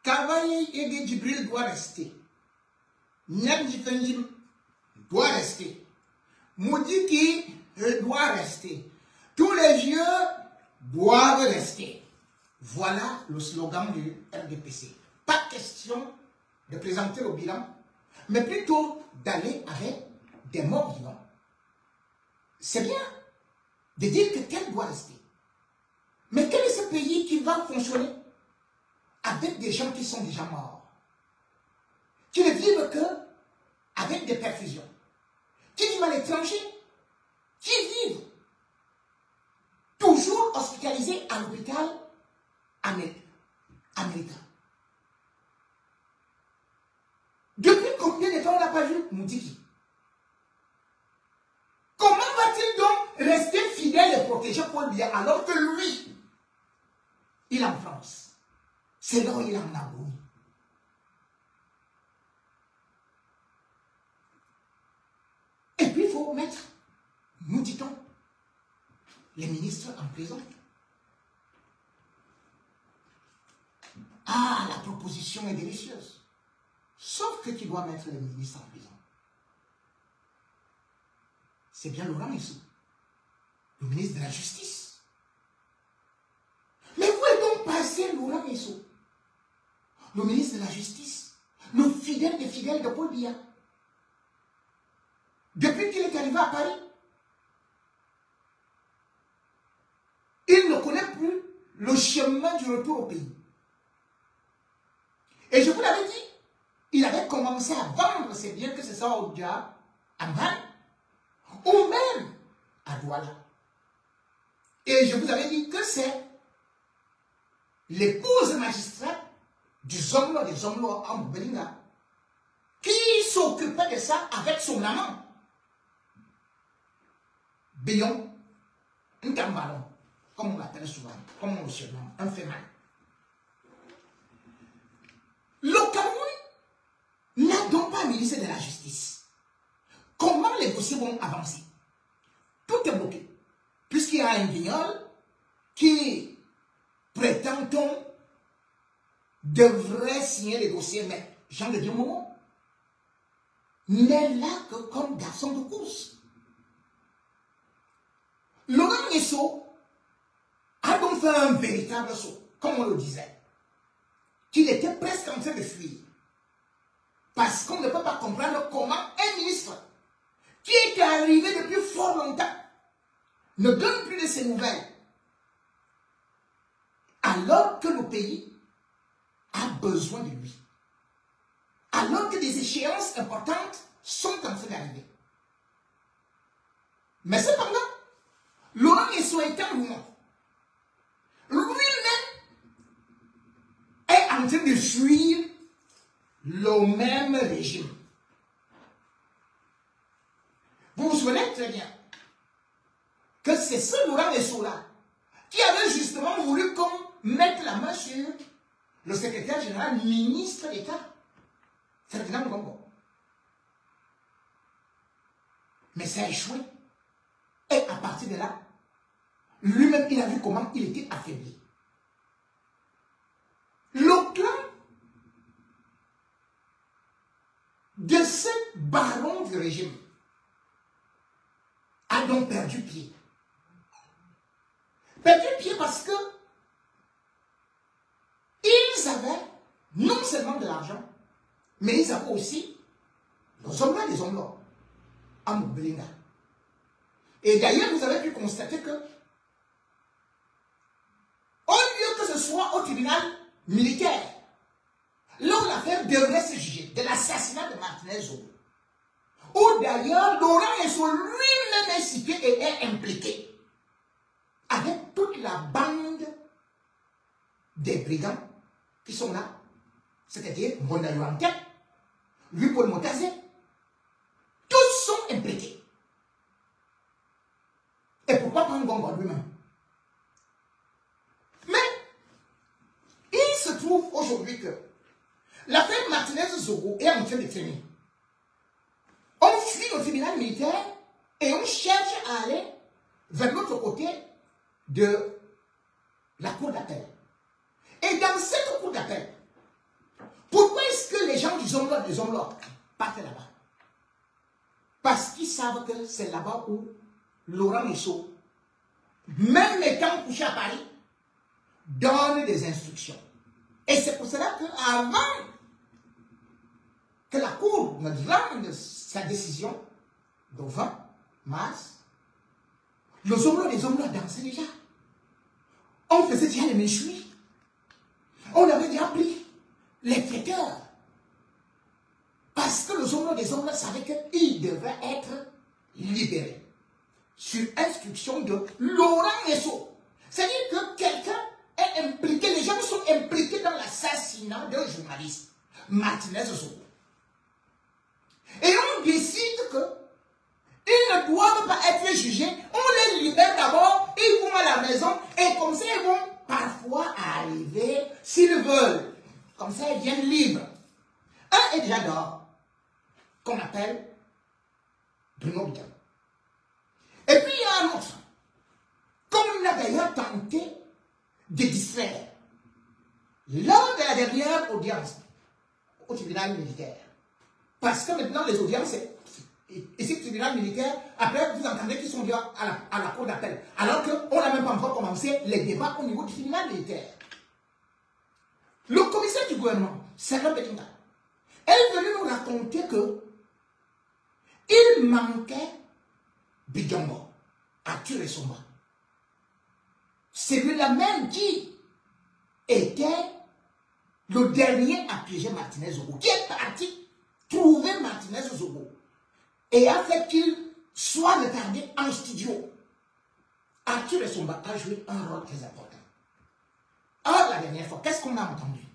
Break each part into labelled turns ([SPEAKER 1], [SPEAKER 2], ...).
[SPEAKER 1] Kavaye et Djibril doit rester. Nyadji Fenjim doit rester. Moudiki doit rester. Tous les vieux doivent rester. Voilà le slogan du RDPC. Pas question de présenter le bilan, mais plutôt d'aller avec des morts vivants. C'est bien de dire que tel doit rester. Mais quel est ce pays qui va fonctionner avec des gens qui sont déjà morts, qui ne vivent que avec des perfusions, qui vivent à l'étranger, qui vivent toujours hospitalisés à l'hôpital américain. Depuis combien de temps on n'a pas vu Moudiki? Comment va-t-il donc rester fidèle et protéger Paul Biya alors que lui, il est en France? C'est là où il est en agonie. Et puis il faut mettre, nous dit-on, les ministres en prison. Ah, la proposition est délicieuse. Sauf que tu dois mettre les ministres en prison. C'est bien Laurent Missou, le ministre de la Justice. Mais où est donc passé Laurent Missou, le ministre de la Justice, le fidèle des fidèles de Paul Biya? Depuis qu'il est arrivé à Paris, il ne connaît plus le chemin du retour au pays. Et je vous l'avais dit, il avait commencé à vendre ses biens, que ce soit au Dia, à Man, ou même à Douala. Et je vous avais dit que c'est l'épouse magistrate du Zomlo, des Zomlo en Belinga, qui s'occupait de ça avec son amant. Béon, un cambalon, comme on l'appelle souvent, comme on le surnomme, un féminin. Le Cameroun n'a donc pas un ministre de la Justice. Comment les dossiers vont avancer? Tout est bloqué. Puisqu'il y a un guignol qui prétend-on devrait signer les dossiers, mais Jean de Dieu n'est là que comme garçon de course. Laurent Missou a donc fait un véritable saut, comme on le disait, qu'il était presque en train de fuir. Parce qu'on ne peut pas comprendre comment un ministre qui était arrivé depuis fort longtemps ne donne plus de ses nouvelles, alors que le pays a besoin de lui, alors que des échéances importantes sont en train d'arriver. Mais cependant, Laurent Missou étant loin, lui-même est en train de fuir le même régime. Vous vous souvenez très bien que c'est ce Laurent Missou-là qui avait justement voulu qu'on mette la main sur le secrétaire général ministre d'État, Ferdinand Ngongo. Mais ça a échoué. Et à partir de là, lui-même, il a vu comment il était affaibli. Le clan de ce baron du régime a donc perdu pied. Perdu pied parce que ils avaient non seulement de l'argent, mais ils avaient aussi les hommes-là, des hommes-là, à Moubelinga. Et d'ailleurs, vous avez pu constater que, au lieu que ce soit au tribunal militaire, là où l'affaire devrait se juger, de l'assassinat de Martinez Zogo, où d'ailleurs Laurent Missou lui-même est cité et est impliqué, avec toute la bande des brigands qui sont là, c'est-à-dire Mondayo en tête, lui Paul Motazé, tous sont impliqués. Et pourquoi pas Ngongo lui-même? Mais il se trouve aujourd'hui que l'affaire Martinez Zogo est en train de traîner. On fuit au tribunal militaire et on cherche à aller vers l'autre côté de la cour d'appel. Et dans cette cour d'appel, du Zomlo, des Zomlo partent là-bas. Parce qu'ils savent que c'est là-bas où Laurent Michaud, même étant couché à Paris, donne des instructions. Et c'est pour cela qu'avant que la Cour ne rende sa décision, le 20 mars, le Zomlo des Zomlo dansait déjà. On faisait déjà les méchouis. On avait déjà pris les traiteurs. Parce que le Zomlo des Zomlo savait qu'il devait être libéré. Sur instruction de Laurent Esso. C'est-à-dire que quelqu'un est impliqué, les gens sont impliqués dans l'assassinat d'un journaliste, Martinez Zogo. Et on décide qu'ils ne doivent pas être jugés. On les libère d'abord, ils vont à la maison et comme ça ils vont parfois arriver, s'ils veulent. Comme ça ils viennent libres. Un est déjà dehors, qu'on appelle Bruno Bitton. Et puis il y a un autre, qu'on a d'ailleurs tenté de distraire lors de la dernière audience au tribunal militaire. Parce que maintenant les audiences, ici le tribunal militaire, après vous entendez qu'ils sont déjà à la cour d'appel. Alors qu'on n'a même pas encore commencé les débats au niveau du tribunal militaire. Le commissaire du gouvernement, Serge Belinga, est venu nous raconter que il manquait Bidjongo, Arthur Essomba. C'est lui-là même qui était le dernier à piéger Martinez Zogo, qui est parti trouver Martinez Zogo et a fait qu'il soit retardé en studio. Arthur Essomba a joué un rôle très important. Or, la dernière fois, qu'est-ce qu'on a entendu?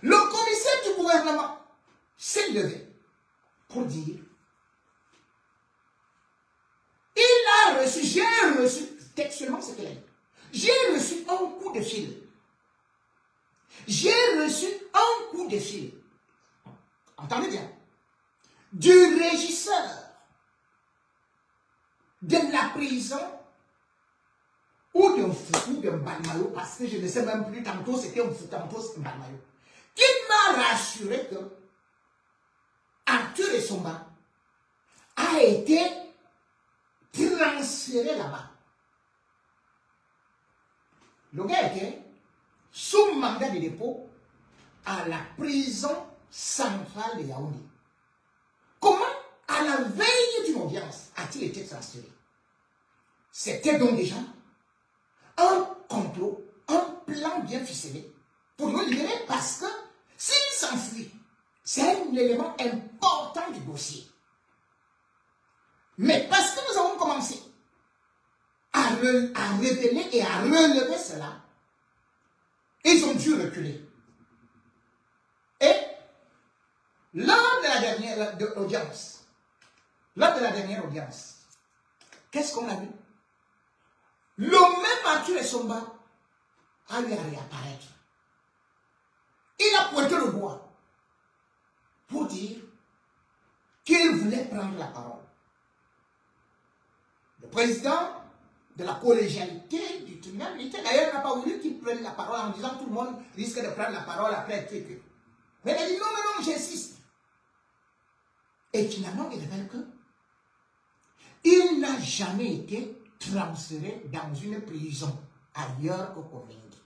[SPEAKER 1] Le commissaire du gouvernement s'est levé pour dire il a reçu, j'ai reçu, textuellement c'est clair, j'ai reçu un coup de fil. J'ai reçu un coup de fil. Entendez bien. Du régisseur de la prison ou d'un fou ou d'un balmayo, parce que je ne sais même plus, tantôt c'était un fou, tantôt c'était un balmayo, qui m'a rassuré que Arthur Essomba a été transféré là-bas. Le gars était sous mandat de dépôt à la prison centrale de Yaoundé. Comment, à la veille d'une audience, a-t-il été transféré? C'était donc déjà un complot, un plan bien ficelé pour nous libérer, parce que s'il s'enfuit, c'est un élément important du dossier. Mais parce que nous avons commencé à révéler et à relever cela, ils ont dû reculer. Et lors de la dernière audience, qu'est-ce qu'on a vu? Le même Arthur Essomba a eu à réapparaître. Il a pointé le doigt pour dire qu'il voulait prendre la parole. Le président de la collégialité du tribunal militaire, d'ailleurs, n'a pas voulu qu'il prenne la parole en disant tout le monde risque de prendre la parole après tout. Mais il a dit non, mais non, j'insiste. Et finalement, il révèle que il n'a jamais été transféré dans une prison ailleurs qu'au Komingi.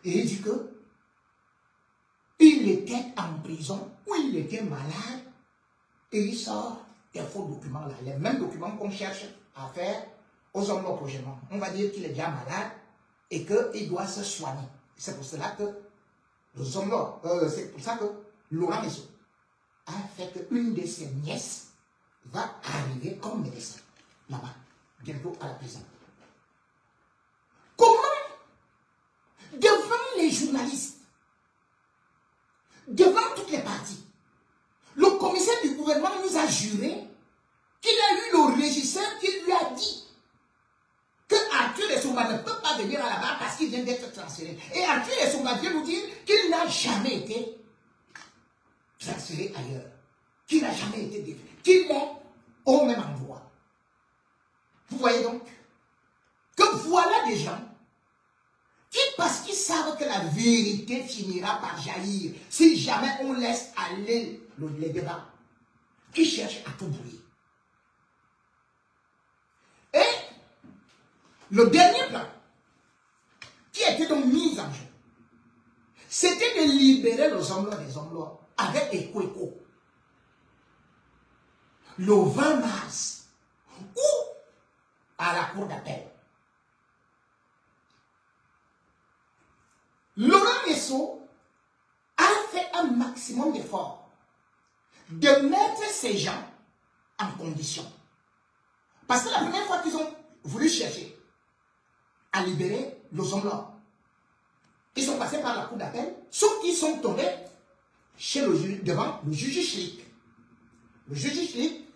[SPEAKER 1] Et il dit que il était en prison où il était malade et il sort des faux documents là, les mêmes documents qu'on cherche à faire aux hommes prochainement. On va dire qu'il est déjà malade et qu'il doit se soigner. C'est pour cela que c'est pour ça que Laurent Michaud a fait qu'une de ses nièces va arriver comme médecin là-bas, bientôt à la prison. Comment, devant les journalistes, devant toutes les parties, le commissaire du gouvernement nous a juré qu'il a eu le régisseur qui lui a dit que Arthur Essomba ne peut pas venir à la barre parce qu'il vient d'être transféré. Et Arthur Essomba vient nous dire qu'il n'a jamais été transféré ailleurs, qu'il n'a jamais été défait, qu'il est au même endroit. Vous voyez donc que voilà des gens qui parce qu'ils savent que la vérité finira par jaillir si jamais on laisse aller les débats qui cherchent à tout brouiller. Et le dernier plan qui était donc mis en jeu, c'était de libérer les hommes des hommes avec Eko le 20 mars ou à la cour d'appel. Laurent Esso a fait un maximum d'efforts de mettre ces gens en condition. Parce que la première fois qu'ils ont voulu chercher à libérer les hommes-là, ils sont passés par la cour d'appel, sauf qu'ils sont tombés chez le juge, devant le juge Schlick. Le juge Schlick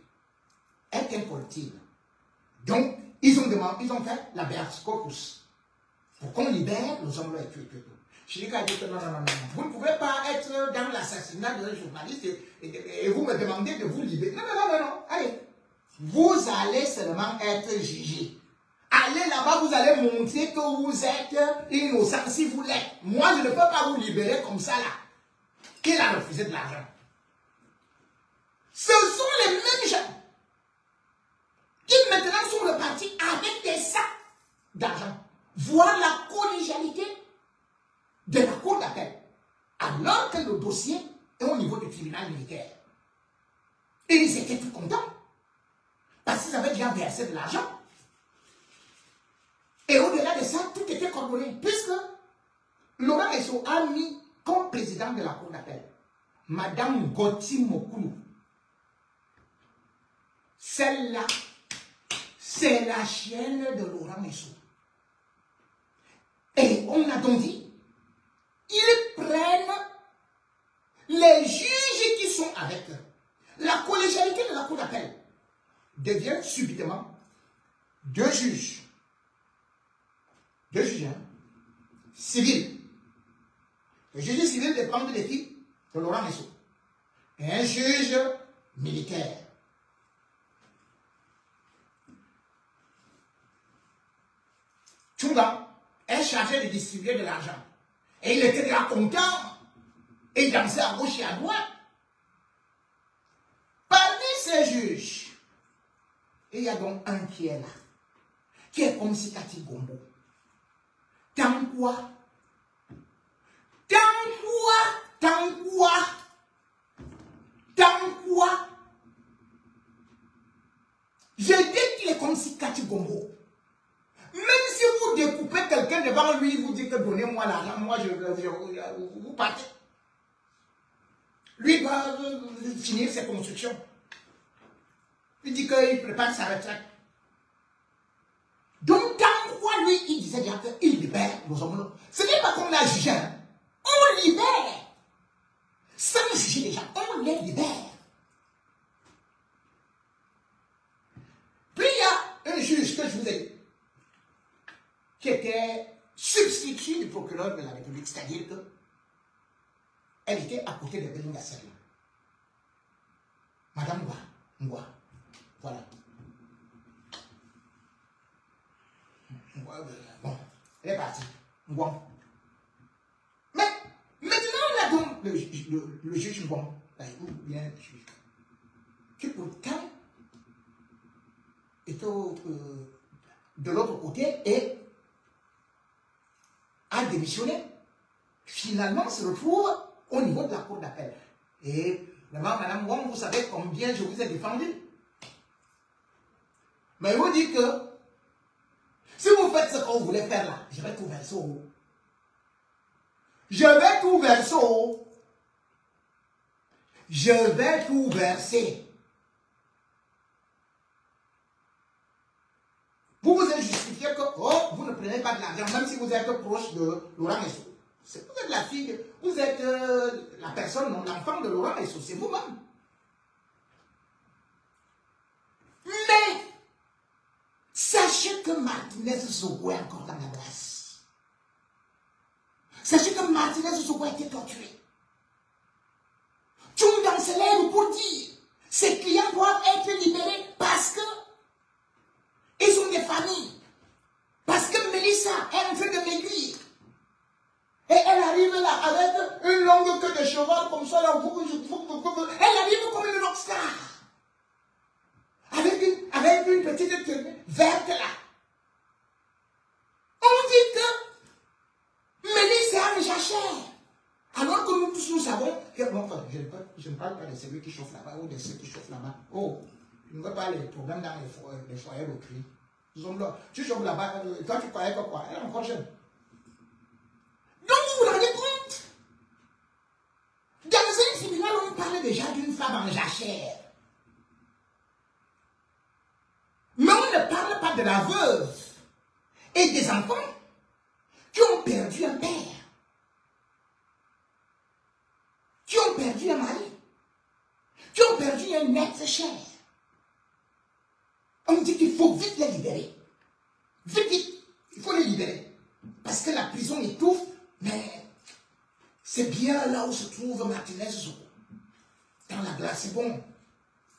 [SPEAKER 1] est incorruptible. Donc, ils ont fait la habeas corpus pour qu'on libère les hommes-là et tout. Schlick a dit que non, vous ne pouvez pas être dans l'assassinat d'un journaliste et vous me demandez de vous libérer. Non, allez. Vous allez seulement être jugé. Allez là-bas, vous allez montrer que vous êtes innocent si vous l'êtes. Moi, je ne peux pas vous libérer comme ça là. Il a refusé de l'argent. Ce sont les mêmes gens qui maintenant sont repartis avec des sacs d'argent. Voir la collégialité de la cour d'appel. Alors que le dossier est au niveau du tribunal militaire. Et ils étaient tout contents. Parce qu'ils avaient déjà versé de l'argent. Et au-delà de ça, tout était coordonné. Puisque Laurent Esso a mis comme président de la cour d'appel Madame Goti Mokulu. Celle-là, c'est la chienne de Laurent Esso. Et on a donc dit, ils prennent les juges qui sont avec eux. La collégialité de la cour d'appel devient subitement deux juges. Deux juges, civils. Le juge civil dépend de l'équipe de Laurent Esso. Et un juge militaire. Tchunga est chargé de distribuer de l'argent. Et il était déjà content. Et il dansait à gauche et à droite. Parmi ces juges, il y a donc un qui est là. Qui est comme Sikati Gombo. Tant quoi? Je dis qu'il est comme Sikati Gombo. Même si vous découpez quelqu'un devant lui, vous dites que donnez-moi l'argent, moi vous partez. Lui doit finir ses constructions. Il dit qu'il prépare sa retraite. Donc, tant quoi, lui, il disait déjà qu'il libère nos hommes. Ce n'est pas comme la juge. On libère. Sans juger les gens, on les libère. Puis il y a un juge que je vous ai dit, qui était substitut du procureur de la République, c'est-à-dire que elle était à côté de Belinda Serra. Madame Ngwa, voilà. Bon, elle est partie. Ngwa. Mais maintenant, on a donc le juge Ngwa, ou bien le juge, qui pourtant est de l'autre côté et a démissionné. Finalement, se retrouve au niveau de la cour d'appel. Et vraiment, Madame Wong, vous savez combien je vous ai défendu. Mais je vous dis que si vous faites ce que vous voulez faire là, je vais tout verser au haut. Je vais tout verser au haut. Je vais tout verser. Vous vous êtes justifié que oh, vous ne prenez pas de l'argent, même si vous êtes proche de Laurent Esso. Vous êtes la fille, vous êtes la personne, l'enfant de Laurent Esso, c'est vous-même. Mais, sachez que Martinez Sogou est encore dans la glace. Sachez que Martinez Sogou a été torturé. Tchunga se lève pour dire, ces clients doivent être libérés parce que ils ont des familles. Parce que Mélissa est en train de m'aiguiller. longue que de cheval, comme ça, là, elle arrive comme une rockstar. Avec une petite tenue verte là. On dit que Mélisse est un jachère. Alors que nous tous nous savons que, bon, enfin, je ne parle pas de celui qui chauffe là-bas ou de ceux qui chauffent là-bas. Oh, je ne veux pas les problèmes dans les foyers d'autrui. Tu chauffes là-bas, toi tu croyais que quoi? Elle est encore jeune. Donc vous vous rendez compte? Dans un tribunal, on parle déjà d'une femme en jachère. Mais on ne parle pas de la veuve et des enfants qui ont perdu un père, qui ont perdu un mari, qui ont perdu un être cher. On dit qu'il faut vite les libérer. Vite, vite, il faut les libérer. Parce que la prison étouffe, mais c'est bien là où se trouve Martinez dans la glace. C'est bon.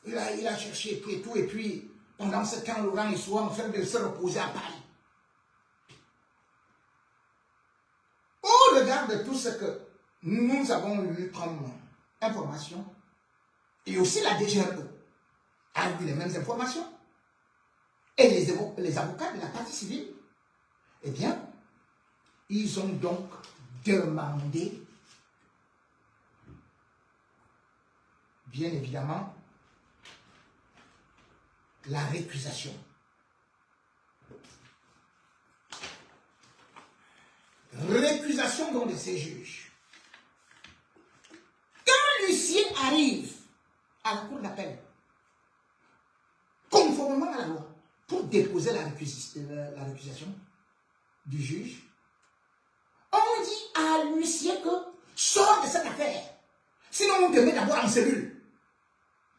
[SPEAKER 1] Il a cherché et tout, et puis pendant ce temps, Laurent est soit en train de se reposer à Paris. Au regard de tout ce que nous avons eu comme information, et aussi la DGRE a eu les mêmes informations, et les avocats de la partie civile, eh bien, ils ont donc demandé, bien évidemment, la récusation. Récusation donc de ces juges. Quand l'huissier arrive à la cour d'appel, conformément à la loi, pour déposer la récusation du juge, on dit à l'huissier que sort de cette affaire. Sinon, on te met d'abord en cellule.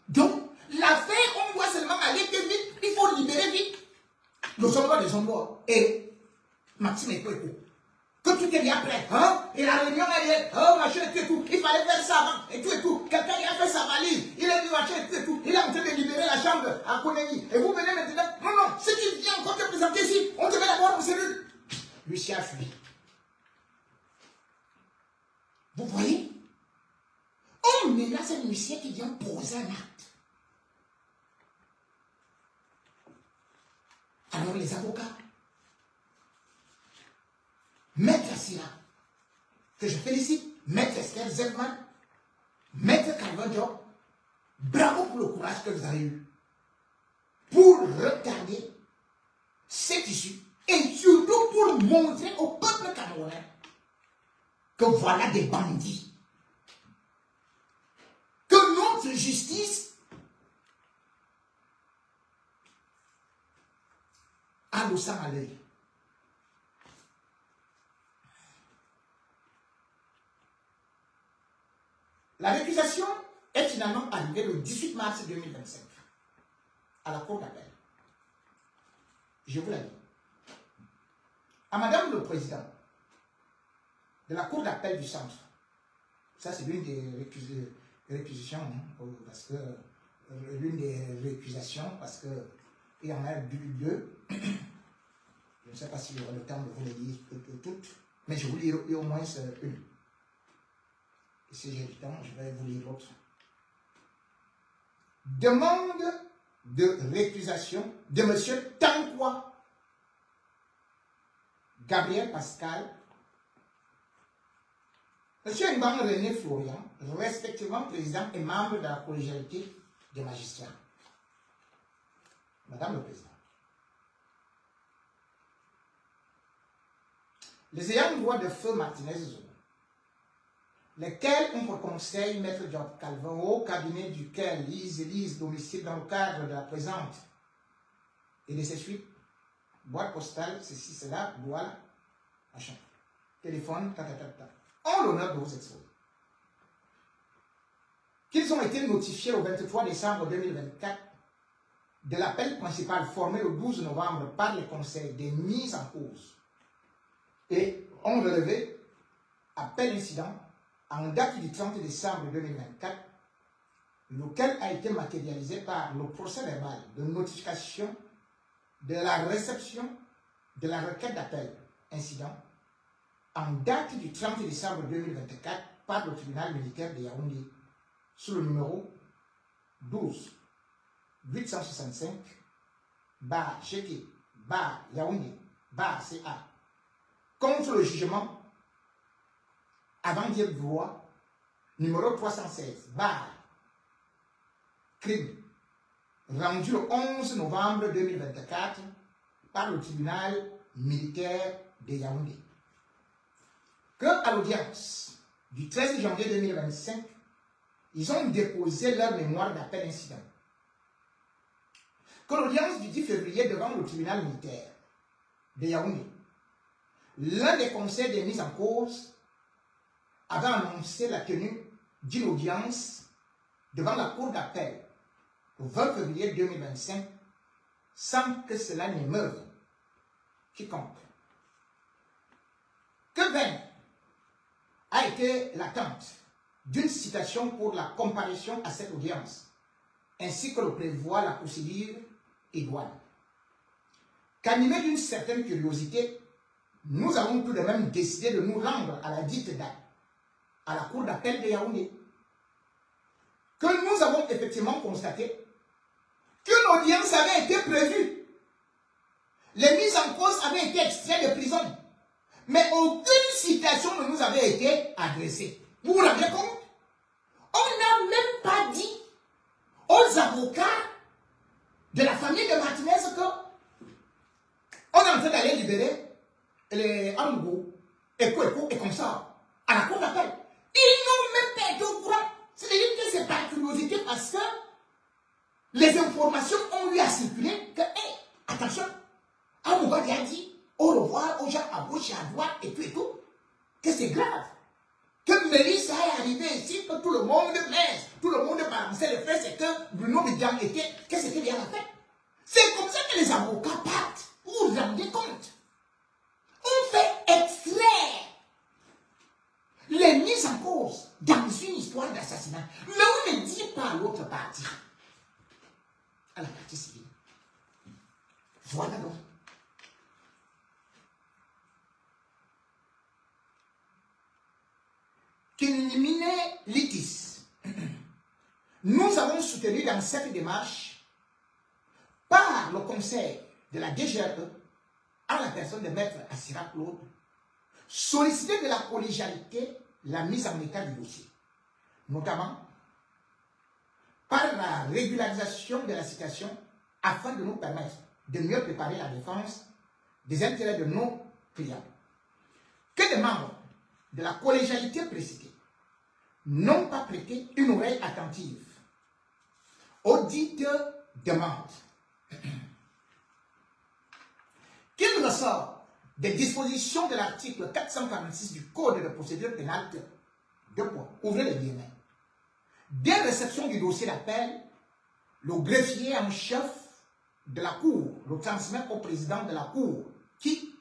[SPEAKER 1] Donc, l'affaire, on doit seulement aller que vite, il faut libérer vite. Le sommet des hommes et Maxime et Kouekou. Que tout est bien prêt, hein? Et la réunion, elle est, oh, machin, et tout, il fallait faire ça avant, et tout. Quelqu'un a fait sa valise, il a dit machin, et tout. Il est en train de libérer la chambre à Konegi. Et vous venez maintenant, non, si tu viens encore te présenter ici, on te met d'abord en cellule. Lucien a fui. Vous voyez? On menace un huissier qui vient poser un acte. Alors les avocats, Maître Sira, que je félicite, Maître Esther Zelman, Maître Calvin Job, bravo pour le courage que vous avez eu pour retarder cette issue et surtout pour montrer au peuple camerounais que voilà des bandits. Que notre justice a le sang à l'œil. La récusation est finalement arrivée le 18 mars 2025 à la cour d'appel. Je vous l'ai dit. À Madame le Président de la cour d'appel du centre, ça c'est l'une des récusations, hein, parce que l'une des récusations, parce que il y en a deux. Je ne sais pas s'il y aura le temps de vous les lire toutes, mais je vous lis au moins une. Et si j'ai le temps, je vais vous lire l'autre. Demande de récusation de M. Tankwa Gabriel Pascal, M. Mbang René Florian, respectivement président et membre de la collégialité des magistrats. Madame le Président, les ayants droit de feu Martinez Zogo, lesquels ont pour conseil Maître Job Calvin, au cabinet duquel Lise domicile dans le cadre de la présente et de ses suites, boîte postale, ceci, cela, voilà, machin, téléphone, ont l'honneur de vous exposer. Qu'ils ont été notifiés au 23 décembre 2024 de l'appel principal formé le 12 novembre par les conseils des mises en cause et ont relevé appel incident en date du 30 décembre 2024, lequel a été matérialisé par le procès verbal de notification de la réception de la requête d'appel incident en date du 30 décembre 2024 par le tribunal militaire de Yaoundé sous le numéro 12 865 GT Yaoundé CA contre le jugement avant dire droit numéro 316 crime rendu le 11 novembre 2024 par le tribunal militaire de Yaoundé. Que à l'audience du 13 janvier 2025, ils ont déposé leur mémoire d'appel incident. Que l'audience du 10 février devant le tribunal militaire de Yaoundé, l'un des conseils des mises en cause avait annoncé la tenue d'une audience devant la cour d'appel le 20 février 2025 sans que cela n'émeuve quiconque. Que vaine a été l'attente d'une citation pour la comparution à cette audience, ainsi que le prévoit la procédure idoine. Qu'animé d'une certaine curiosité, nous avons tout de même décidé de nous rendre à la dite date, à la cour d'appel de Yaoundé, que nous avons effectivement constaté qu'une audience avait été prévue. Les mises en cause avaient été extraites de prison, mais aucune citation ne nous avait été adressée. Vous vous rendez compte? On n'a même pas dit aux avocats de la famille de Martinez que on est en train d'aller libérer les Amgo et comme ça, à la cour d'appel. Ils n'ont même pas été au courant. C'est-à-dire que c'est par curiosité parce que les informations ont eu à circuler que, hey, attention, Amouba a dit au revoir aux gens à gauche et à droite et tout, que c'est grave. Que Mélissa est arrivée ici, que tout le monde plaise, tout le monde balançait les fesses et que Bruno Bidiam était, que c'était bien la fête. C'est comme ça que les avocats partent. Vous vous rendez compte? On fait extraire les mises en cause dans une histoire d'assassinat. Mais on ne dit pas à l'autre partie, à la partie civile. Voilà donc. Kinimine litis. Nous avons soutenu dans cette démarche par le conseil de la DGRE en la personne de maître Assira Claude, solliciter de la collégialité la mise en état du dossier, notamment par la régularisation de la citation afin de nous permettre de mieux préparer la défense des intérêts de nos clients. Que des membres de la collégialité précitée n'ont pas prêté une oreille attentive aux dites demandes. Qu'il ressort des dispositions de l'article 446 du Code de procédure pénale que, deux points, ouvrez les guillemets. Dès réception du dossier d'appel, le greffier en chef de la Cour le transmet au président de la Cour qui,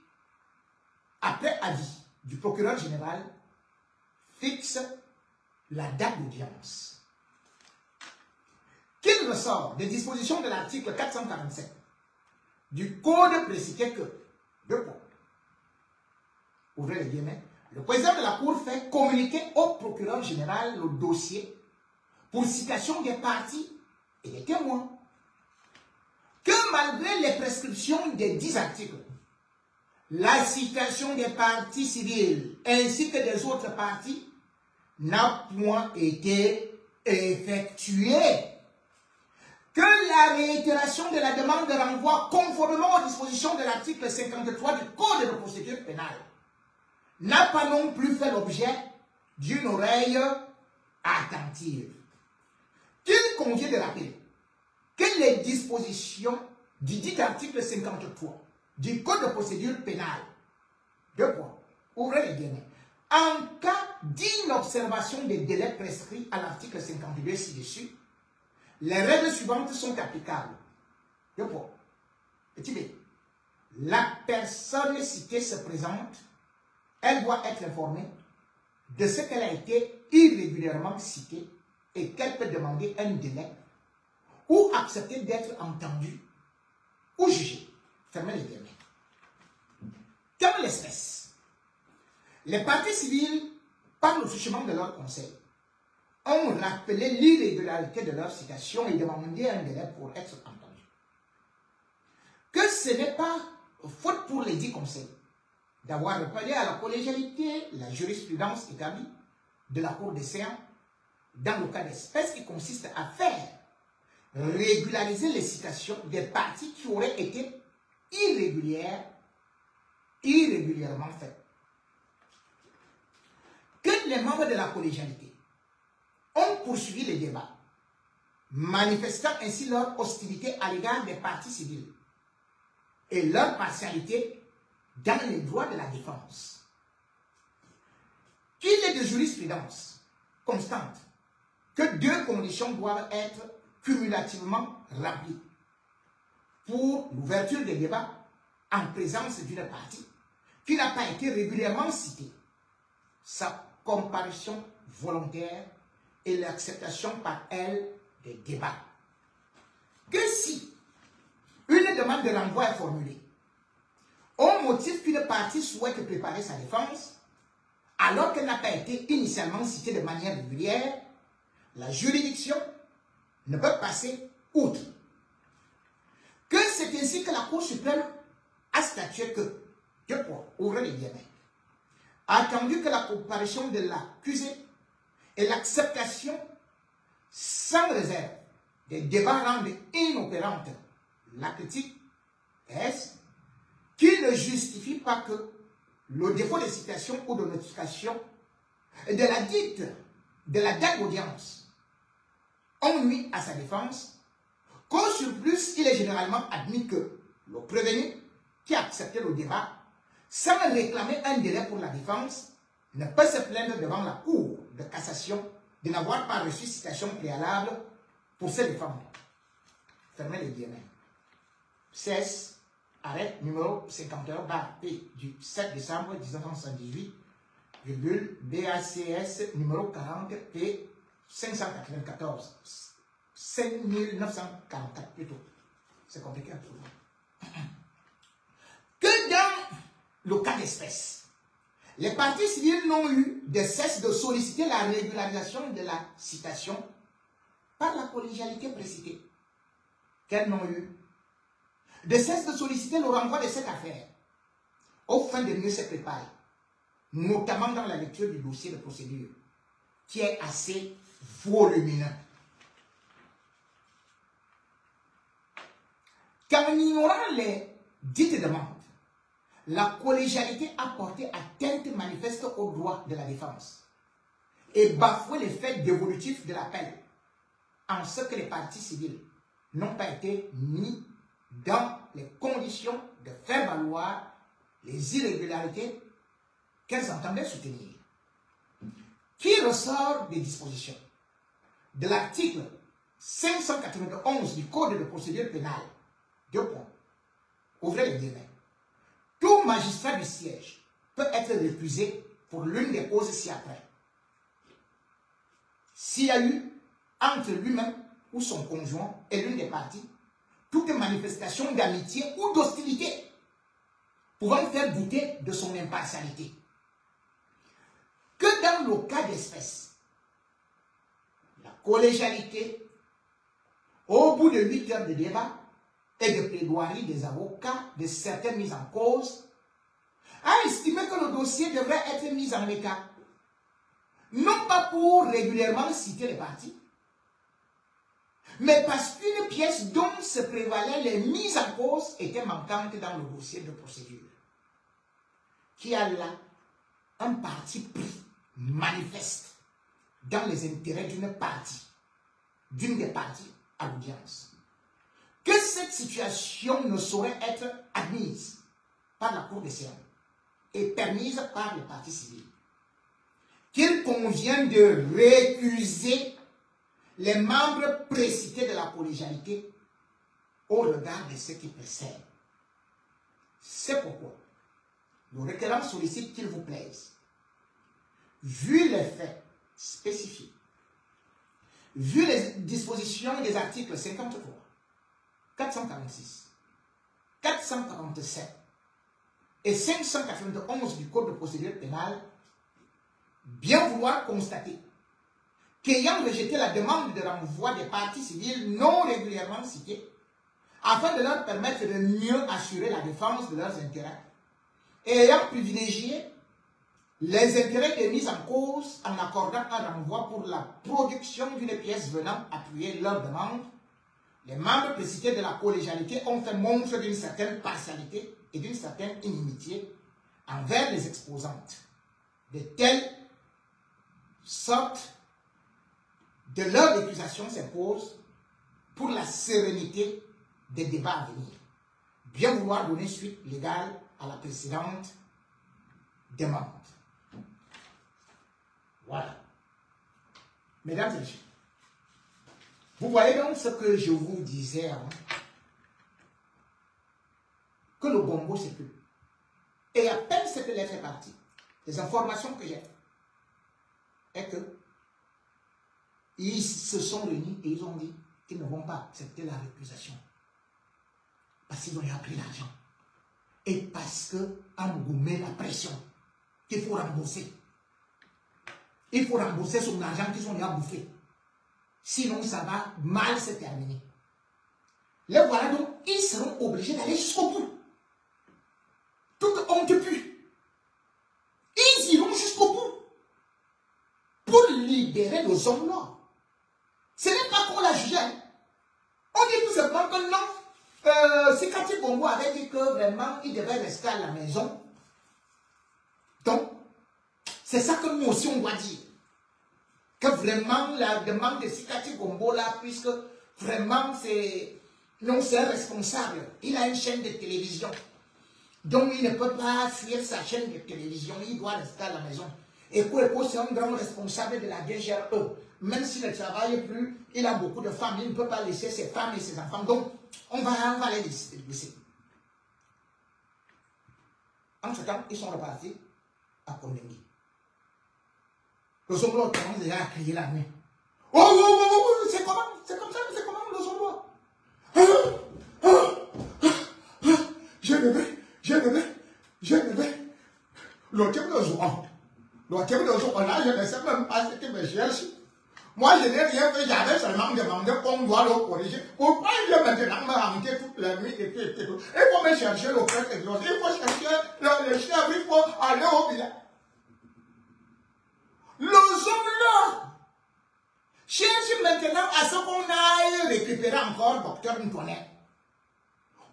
[SPEAKER 1] après avis du procureur général, fixe la date d'audience. Qu'il ressort des dispositions de l'article 447 du Code précité que, deux points, ouvrez les guillemets, le président de la Cour fait communiquer au procureur général le dossier pour citation des parties et des témoins, que malgré les prescriptions des 10 articles, la citation des parties civiles ainsi que des autres parties n'a point été effectuée, que la réitération de la demande de renvoi conformément aux dispositions de l'article 53 du Code de procédure pénale n'a pas non plus fait l'objet d'une oreille attentive. Qu'il convient de rappeler que les dispositions du dit article 53 du Code de procédure pénale, deux points, ouvrez les guillemets, en cas d'inobservation des délais prescrits à l'article 52 ci-dessus, les règles suivantes sont applicables. Deux points. Petit b. La personne citée se présente, elle doit être informée de ce qu'elle a été irrégulièrement citée et qu'elle peut demander un délai ou accepter d'être entendue ou jugée. Fermez les guillemets. Comme l'espèce, les parties civiles par le truchement de leur conseil, ont rappelé l'irrégularité de leur citation et demandé un délai pour être entendu. Que ce n'est pas faute pour les 10 conseils d'avoir répondu à la collégialité, la jurisprudence établie de la Cour des séances dans le cas d'espèce qui consiste à faire régulariser les citations des parties qui auraient été irrégulièrement faites. Que les membres de la collégialité ont poursuivi les débats, manifestant ainsi leur hostilité à l'égard des parties civiles et leur partialité dans les droits de la défense. Qu'il est de jurisprudence constante que 2 conditions doivent être cumulativement remplies pour l'ouverture des débats en présence d'une partie qui n'a pas été régulièrement citée, sa comparution volontaire et l'acceptation par elle des débats. Que si une demande de renvoi est formulée au motif qu'une partie souhaite préparer sa défense, alors qu'elle n'a pas été initialement citée de manière régulière, la juridiction ne peut passer outre. Que c'est ainsi que la Cour suprême a statué que, ouvrez les guillemets, attendu que la comparution de l'accusé et l'acceptation sans réserve des débats rendent inopérante la critique, est-ce qui ne justifie pas que le défaut de citation ou de notification de la date d'audience ont nuit à sa défense, qu'au surplus, il est généralement admis que le prévenu qui a accepté le débat, sans réclamer un délai pour la défense, ne peut se plaindre devant la Cour de cassation de n'avoir pas reçu citation préalable pour se défendre. Fermez les guillemets. CS, arrêt numéro 51-P du 7 décembre 1978, BACS numéro 40 P 594, 5944 plutôt. C'est compliqué à trouver. Que dans le cas d'espèce, les parties civiles n'ont eu de cesse de solliciter la régularisation de la citation par la collégialité précitée. Qu'elles n'ont eu de cesse de solliciter le renvoi de cette affaire, au fin de mieux se préparer, notamment dans la lecture du dossier de procédure, qui est assez volumineux. Qu'en ignorant les dites demandes, la collégialité a porté atteinte manifeste aux droits de la défense et bafoué les faits dévolutifs de l'appel, en ce que les parties civiles n'ont pas été mis dans les conditions de faire valoir les irrégularités qu'elles entendaient soutenir. Qui ressort des dispositions de l'article 591 du Code de procédure pénale, 2 points, ouvrez les guillemets. Tout magistrat du siège peut être récusé pour l'une des causes ci-après. S'il y a eu entre lui-même ou son conjoint et l'une des parties toute manifestation d'amitié ou d'hostilité pouvant faire douter de son impartialité. Que dans le cas d'espèce, la collégialité, au bout de 8 heures de débat et de plaidoirie des avocats de certaines mises en cause, a estimé que le dossier devrait être mis en état, non pas pour régulièrement citer les parties, mais parce qu'une pièce dont se prévalaient les mises en cause était manquante dans le dossier de procédure, qui a là un parti pris manifeste dans les intérêts d'une des parties à l'audience. Que cette situation ne saurait être admise par la Cour des séances et permise par les parties civiles. Qu'il convient de récuser les membres précités de la collégialité au regard de ce qui précède. C'est pourquoi le requérant sollicite qu'il vous plaise, vu les faits spécifiés, vu les dispositions des articles 53, 446, 447 et 591 du Code de procédure pénale, bien vouloir constater qu'ayant rejeté la demande de renvoi des parties civiles non régulièrement citées, afin de leur permettre de mieux assurer la défense de leurs intérêts, et ayant privilégié les intérêts des mises en cause en accordant un renvoi pour la production d'une pièce venant appuyer leur demande, les membres précités de la collégialité ont fait montre d'une certaine partialité et d'une certaine inimitié envers les exposantes. De telle sorte de leur accusation s'impose pour la sérénité des débats à venir. Bien vouloir donner suite légale à la précédente demande. Voilà. Mesdames et messieurs, vous voyez donc ce que je vous disais avant, que le Bongo c'est plus. Et à peine ce que les fait partie, les informations que j'ai, est que ils se sont réunis et ils ont dit qu'ils ne vont pas accepter la récusation. Parce qu'ils ont appris l'argent. Et parce qu'on vous met la pression qu'il faut rembourser. Il faut rembourser son argent qu'ils ont déjà bouffé. Sinon, ça va mal se terminer. Les voilà donc, ils seront obligés d'aller jusqu'au bout. Toute honte pue. Ils iront jusqu'au bout pour libérer nos hommes noirs. Ce n'est pas qu'on l'a jugé. On dit tout simplement que non. Sikati Bongo avait dit que vraiment il devait rester à la maison. Donc, c'est ça que nous aussi on doit dire. Que vraiment la demande de Sikati Bongo là, puisque vraiment c'est un responsable. Il a une chaîne de télévision. Donc il ne peut pas fuir sa chaîne de télévision. Il doit rester à la maison. Et Koueko, c'est un grand responsable de la DGRE. Même s'il ne travaille plus, il a beaucoup de femmes. Il ne peut pas laisser ses femmes et ses enfants. Donc, on va les laisser. En ce temps, ils sont repartis à Kondengui. Le Zonglo commence déjà à crier la nuit. Oh, c'est comment? C'est comme ça, c'est comment le Zonglo? J'ai bébé. Le type de jour. Le type de jour, là, je ne sais même pas ce qu'il me cherche. Moi, je n'ai rien fait, j'avais seulement demandé qu'on doit le corriger. Pourquoi il vient maintenant me ramener toute la nuit et tout. Il faut me chercher le frère et l'autre. Il faut chercher le chien, il faut aller au village. Le Zonglo cherche maintenant à ce qu'on aille récupérer encore docteur Ntonet.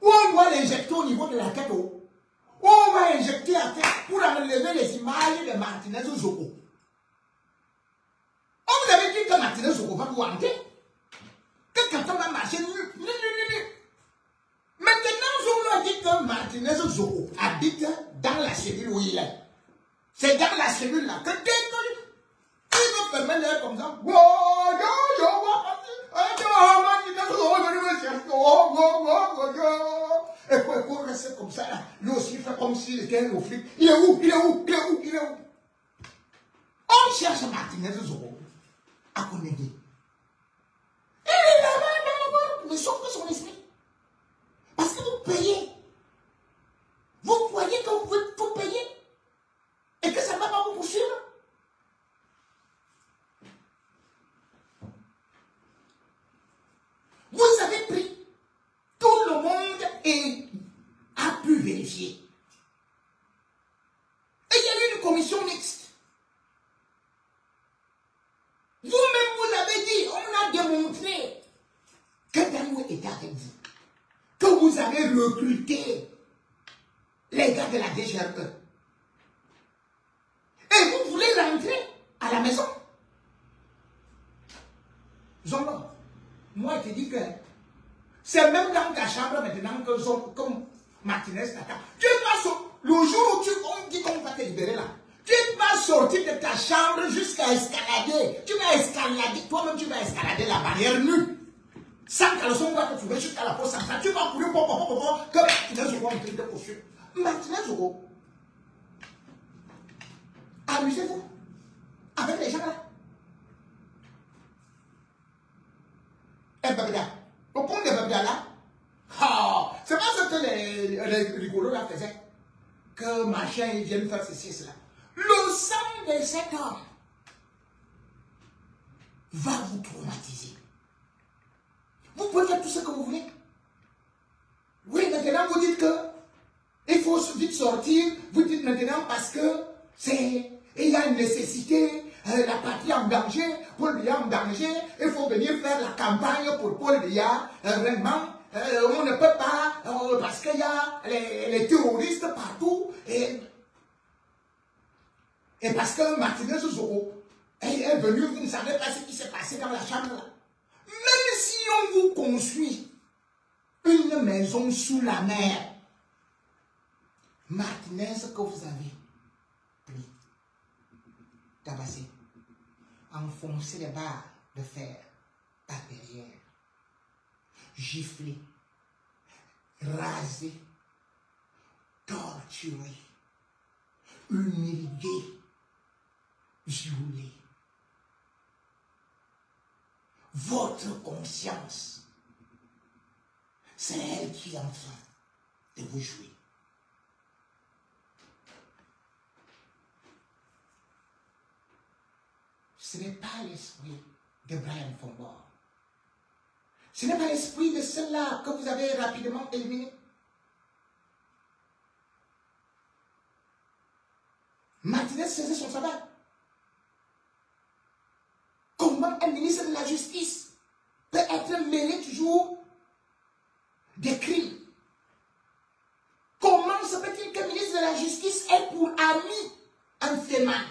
[SPEAKER 1] Où on doit l'injecter au niveau de la tête. Où on va injecter la tête pour enlever les images de Martinez Zoko. On vous avait dit que Martinez Zoko va vous hanter. Que quand on va marcher, maintenant, Zonglo a dit que Martinez Zoko habite dans la cellule où il est. C'est dans la cellule là que dès que il nous permet d'aller comme ça. Et pour rester comme ça là, lui aussi fait comme s'il était un flic. Il est où? On cherche Martinez Zoko à Kondengui. Il est là-bas, mais sauf que son esprit. Parce que vous payez. Vous croyez que vous pouvez tout payer et que ça ne va pas vous poursuivre? Vous avez pris. Tout le monde a pu vérifier. Et il y a eu une commission mixte. Vous-même, vous avez dit, on a démontré que Danou était avec vous. Que vous avez recruté les gars de la DGRE. Et vous voulez rentrer à la maison. Zonglo, moi je te dis que c'est même dans ta chambre maintenant que comme Martinez t'attend. Tu vas le jour où on dit qu'on va te libérer là, tu vas sortir de ta chambre jusqu'à escalader. Tu vas escalader, toi-même tu vas escalader la barrière nue. Sans caleçon, on va te trouver jusqu'à la poste centrale. Tu vas courir que Martinez Zoko en train de poursuivre. Martinez Zoko, amusez-vous avec les gens là. Et Babida, au point de Babida là, c'est pas ce que les rigolos là faisaient. Que machin, ils viennent faire ceci et cela. Le sang de cet homme va vous traumatiser. Vous pouvez faire tout ce que vous voulez. Oui, maintenant vous dites que il faut vite sortir. Vous dites maintenant parce que il y a une nécessité, la patrie en danger, Paul Biya en danger, il faut venir faire la campagne pour Paul Biya. Vraiment, on ne peut pas, parce qu'il y a les terroristes partout. Et parce que Martinez Zoro est venu, vous ne savez pas ce qui s'est passé dans la chambre là. Même si on vous construit une maison sous la mer, Martinez que vous avez pris, tabassé, enfoncé les barres de fer par derrière, giflé, rasé, torturé, humilié, violé. Votre conscience, c'est elle qui est en train de vous jouer. Ce n'est pas l'esprit de Brian Fombor. Ce n'est pas l'esprit de ceux-là que vous avez rapidement éliminé. Martinez faisait son travail. Comment un ministre de la Justice peut être mêlé toujours des crimes? Comment se peut-il qu'un ministre de la Justice ait pour ami un fémin?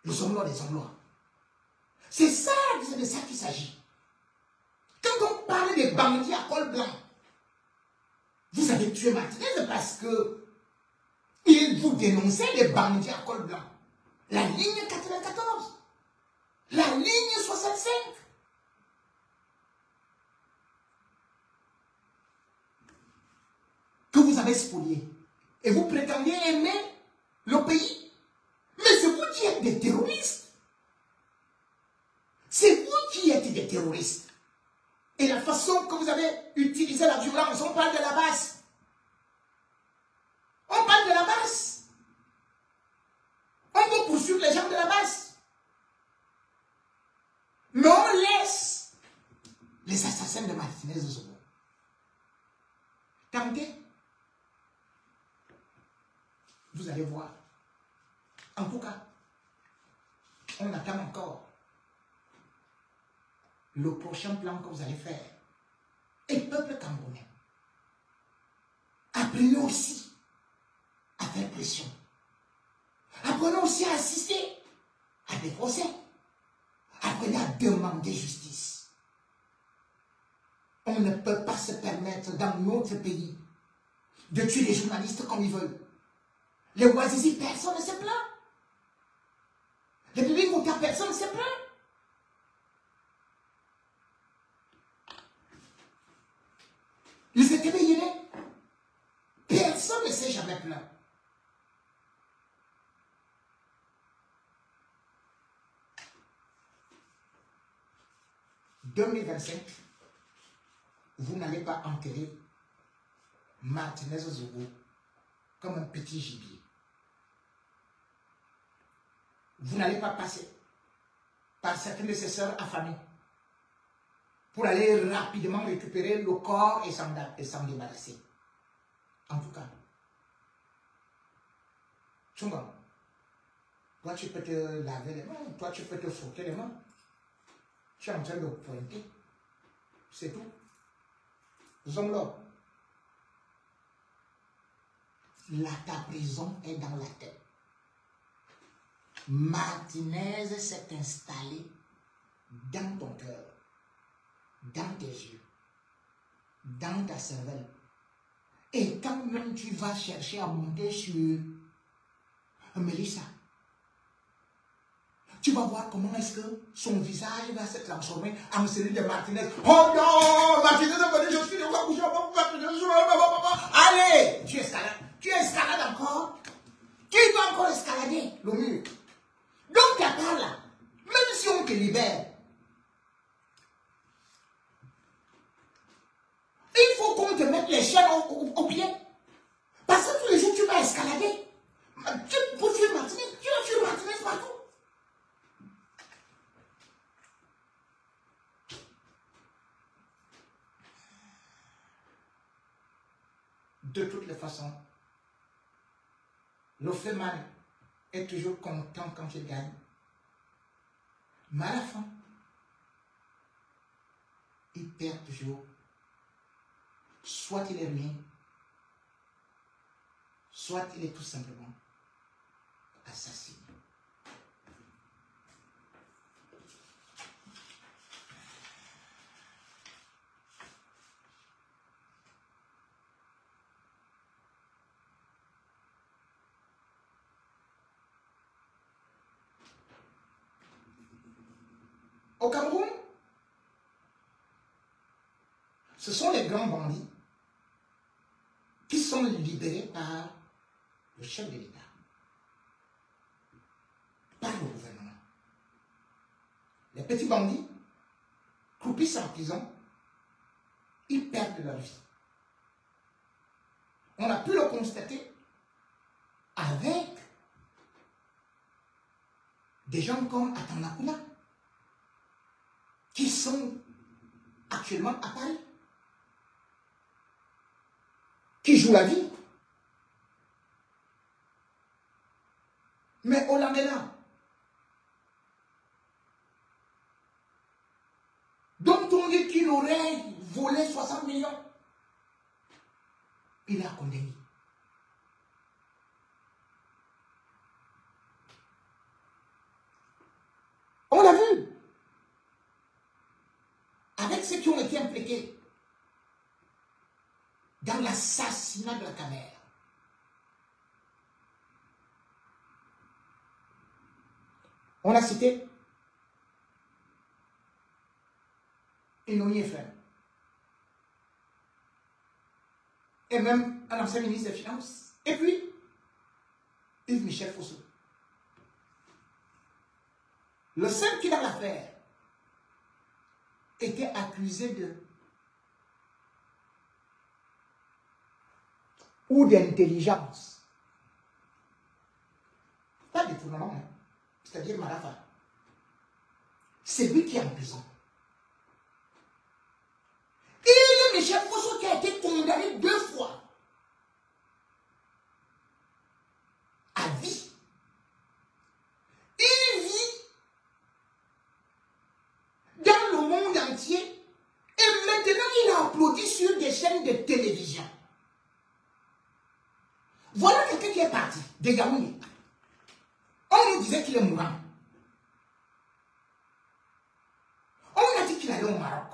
[SPEAKER 1] Les hommes des hommes. C'est ça, c'est de ça qu'il s'agit. Quand on parle des bandits à col blanc, vous avez tué Martinez parce que il vous dénonçait les bandits à col blanc. La ligne 94. La ligne 65. Que vous avez spolié. Et vous prétendez aimer le pays. Mais c'est vous qui êtes des terroristes. C'est vous qui êtes des terroristes. Et la façon que vous avez utilisé la violence, on parle de la base. On parle de la base. On veut poursuivre les gens de la base. Mais on laisse les assassins de Martinez Zoro tenter. Vous allez voir. En tout cas, on attend encore le prochain plan que vous allez faire. Et le peuple camerounais, apprenez aussi à faire pression. Apprenez aussi à assister à des procès. Apprenez à demander justice. On ne peut pas se permettre dans notre pays de tuer les journalistes comme ils veulent. Les Ouazizi, personne ne se plaint. Les publics Mouta, personne ne se plaint. Les Étéméyénés, personne ne s'est jamais plaint. En 2025, vous n'allez pas enterrer Martinez Zoro comme un petit gibier. Vous n'allez pas passer par certains de ses sœurs affamées pour aller rapidement récupérer le corps et s'en débarrasser. En tout cas, Tchunga, toi tu peux te laver les mains, toi tu peux te frotter les mains. Tu es en train de pointer. C'est tout. Nous sommes là. Ta prison est dans la tête. Martinez s'est installé dans ton cœur, dans tes yeux, dans ta cervelle. Et quand même tu vas chercher à monter sur Mélissa, tu vas voir comment est-ce que son visage va se transformer en celui de Martinez. Oh non, Martinez est venu, je suis de quoi bouger, allez, tu escalades encore. Qui doit encore escalader le mur? Donc ta part là, même si on te libère, il faut qu'on te mette les chaînes au pied. Parce que tous les jours tu vas escalader. Tu peux fuir Martinez, tu vas fuir Martinez. de toutes les façons, le Feman est toujours content quand il gagne. Mais à la fin, il perd toujours. Soit il est ruiné, soit il est tout simplement assassiné. Au Cameroun, ce sont les grands bandits qui sont libérés par le chef de l'État, par le gouvernement. Les petits bandits, croupissent en prison, ils perdent leur vie. On a pu le constater avec des gens comme Atanakuna, qui sont actuellement à Paris, qui jouent la vie. Mais Olamela, dont on dit qu'il aurait volé 60 millions, il est condamné. On l'a vu. Avec ceux qui ont été impliqués dans l'assassinat de la caméra. On a cité Inoni Efraim et même un ancien ministre des Finances, et puis Yves Michel Fosso. Le seul qui dans l'affaire était accusé de ou d'intelligence. Pas de détournement, hein. C'est-à-dire Marafa. C'est lui qui est en prison. Et Michel Fosso qui a été condamné 2 fois à vie. Il vit dans le monde entier et maintenant il a applaudi sur des chaînes de télévision. Voilà quelqu'un qui est parti de Yaoundé. On nous disait qu'il est mourant. On a dit qu'il allait au Maroc.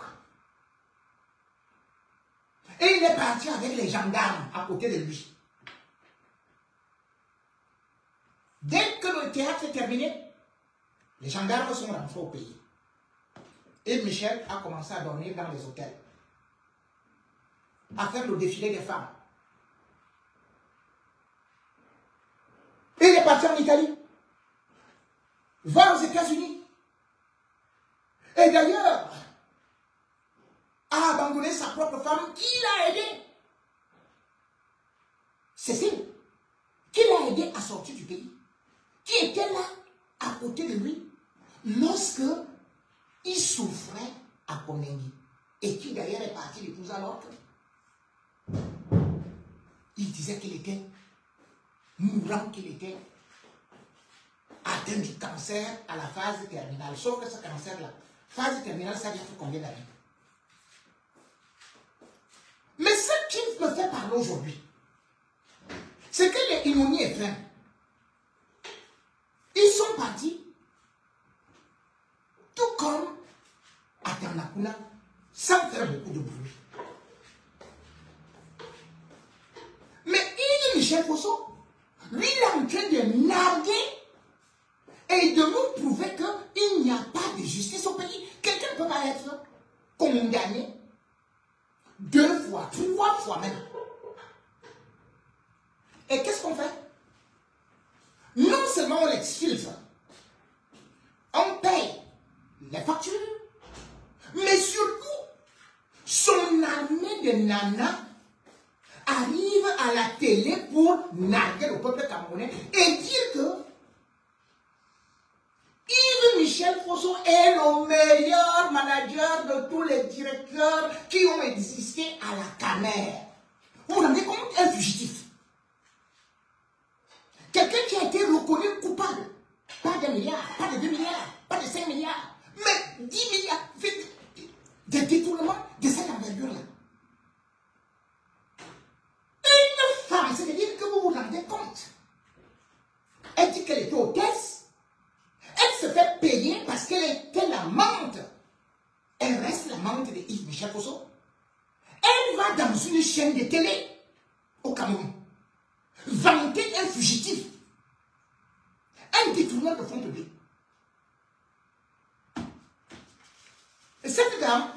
[SPEAKER 1] Et il est parti avec les gendarmes à côté de lui. Dès que le théâtre est terminé, les gendarmes sont rentrés au pays. Et Michel a commencé à dormir dans les hôtels, à faire le défilé des femmes. Et il est parti en Italie, va aux États-Unis. Et d'ailleurs, a abandonné sa propre femme qui l'a aidé. Cécile, qui l'a aidé à sortir du pays, qui était là à côté de lui lorsque il souffrait à Konengi et qui d'ailleurs est parti l'épouser alors que il disait qu'il était mourant, qu'il était atteint du cancer à la phase terminale. Sauf que ce cancer-là, phase terminale, ça vient pour combien d'années? Mais ce qui me fait parler aujourd'hui, c'est que les Inoni Efraim, ils sont partis, tout comme Atanakuna, sans faire beaucoup de bruit. Mais Michel Fosso, lui, il est en train de narguer et de nous prouver qu'il n'y a pas de justice au pays. Quelqu'un ne peut pas être condamné 2 fois, 3 fois même. Et qu'est-ce qu'on fait? Non seulement on l'exfiltre, on paye les factures, mais surtout, son armée de nanas arrive à la télé pour narguer le peuple camerounais et dire que Yves Michel Fosso est le meilleur manager de tous les directeurs qui ont existé à la Camer. Vous vous rendez compte, un fugitif. Quelqu'un qui a été reconnu coupable. Pas d'1 milliard, pas de 2 milliards, pas de 5 milliards, mais 10 milliards de détournements de cette envergure-là. Une femme, c'est-à-dire que vous vous rendez compte. Elle dit qu'elle était hôtesse. Elle se fait payer parce qu'elle était l'amante. Elle reste l'amante de Yves Michel Fosso. Elle va dans une chaîne de télé au Cameroun vanter un fugitif, un détourneur de fonds publics. Et cette dame,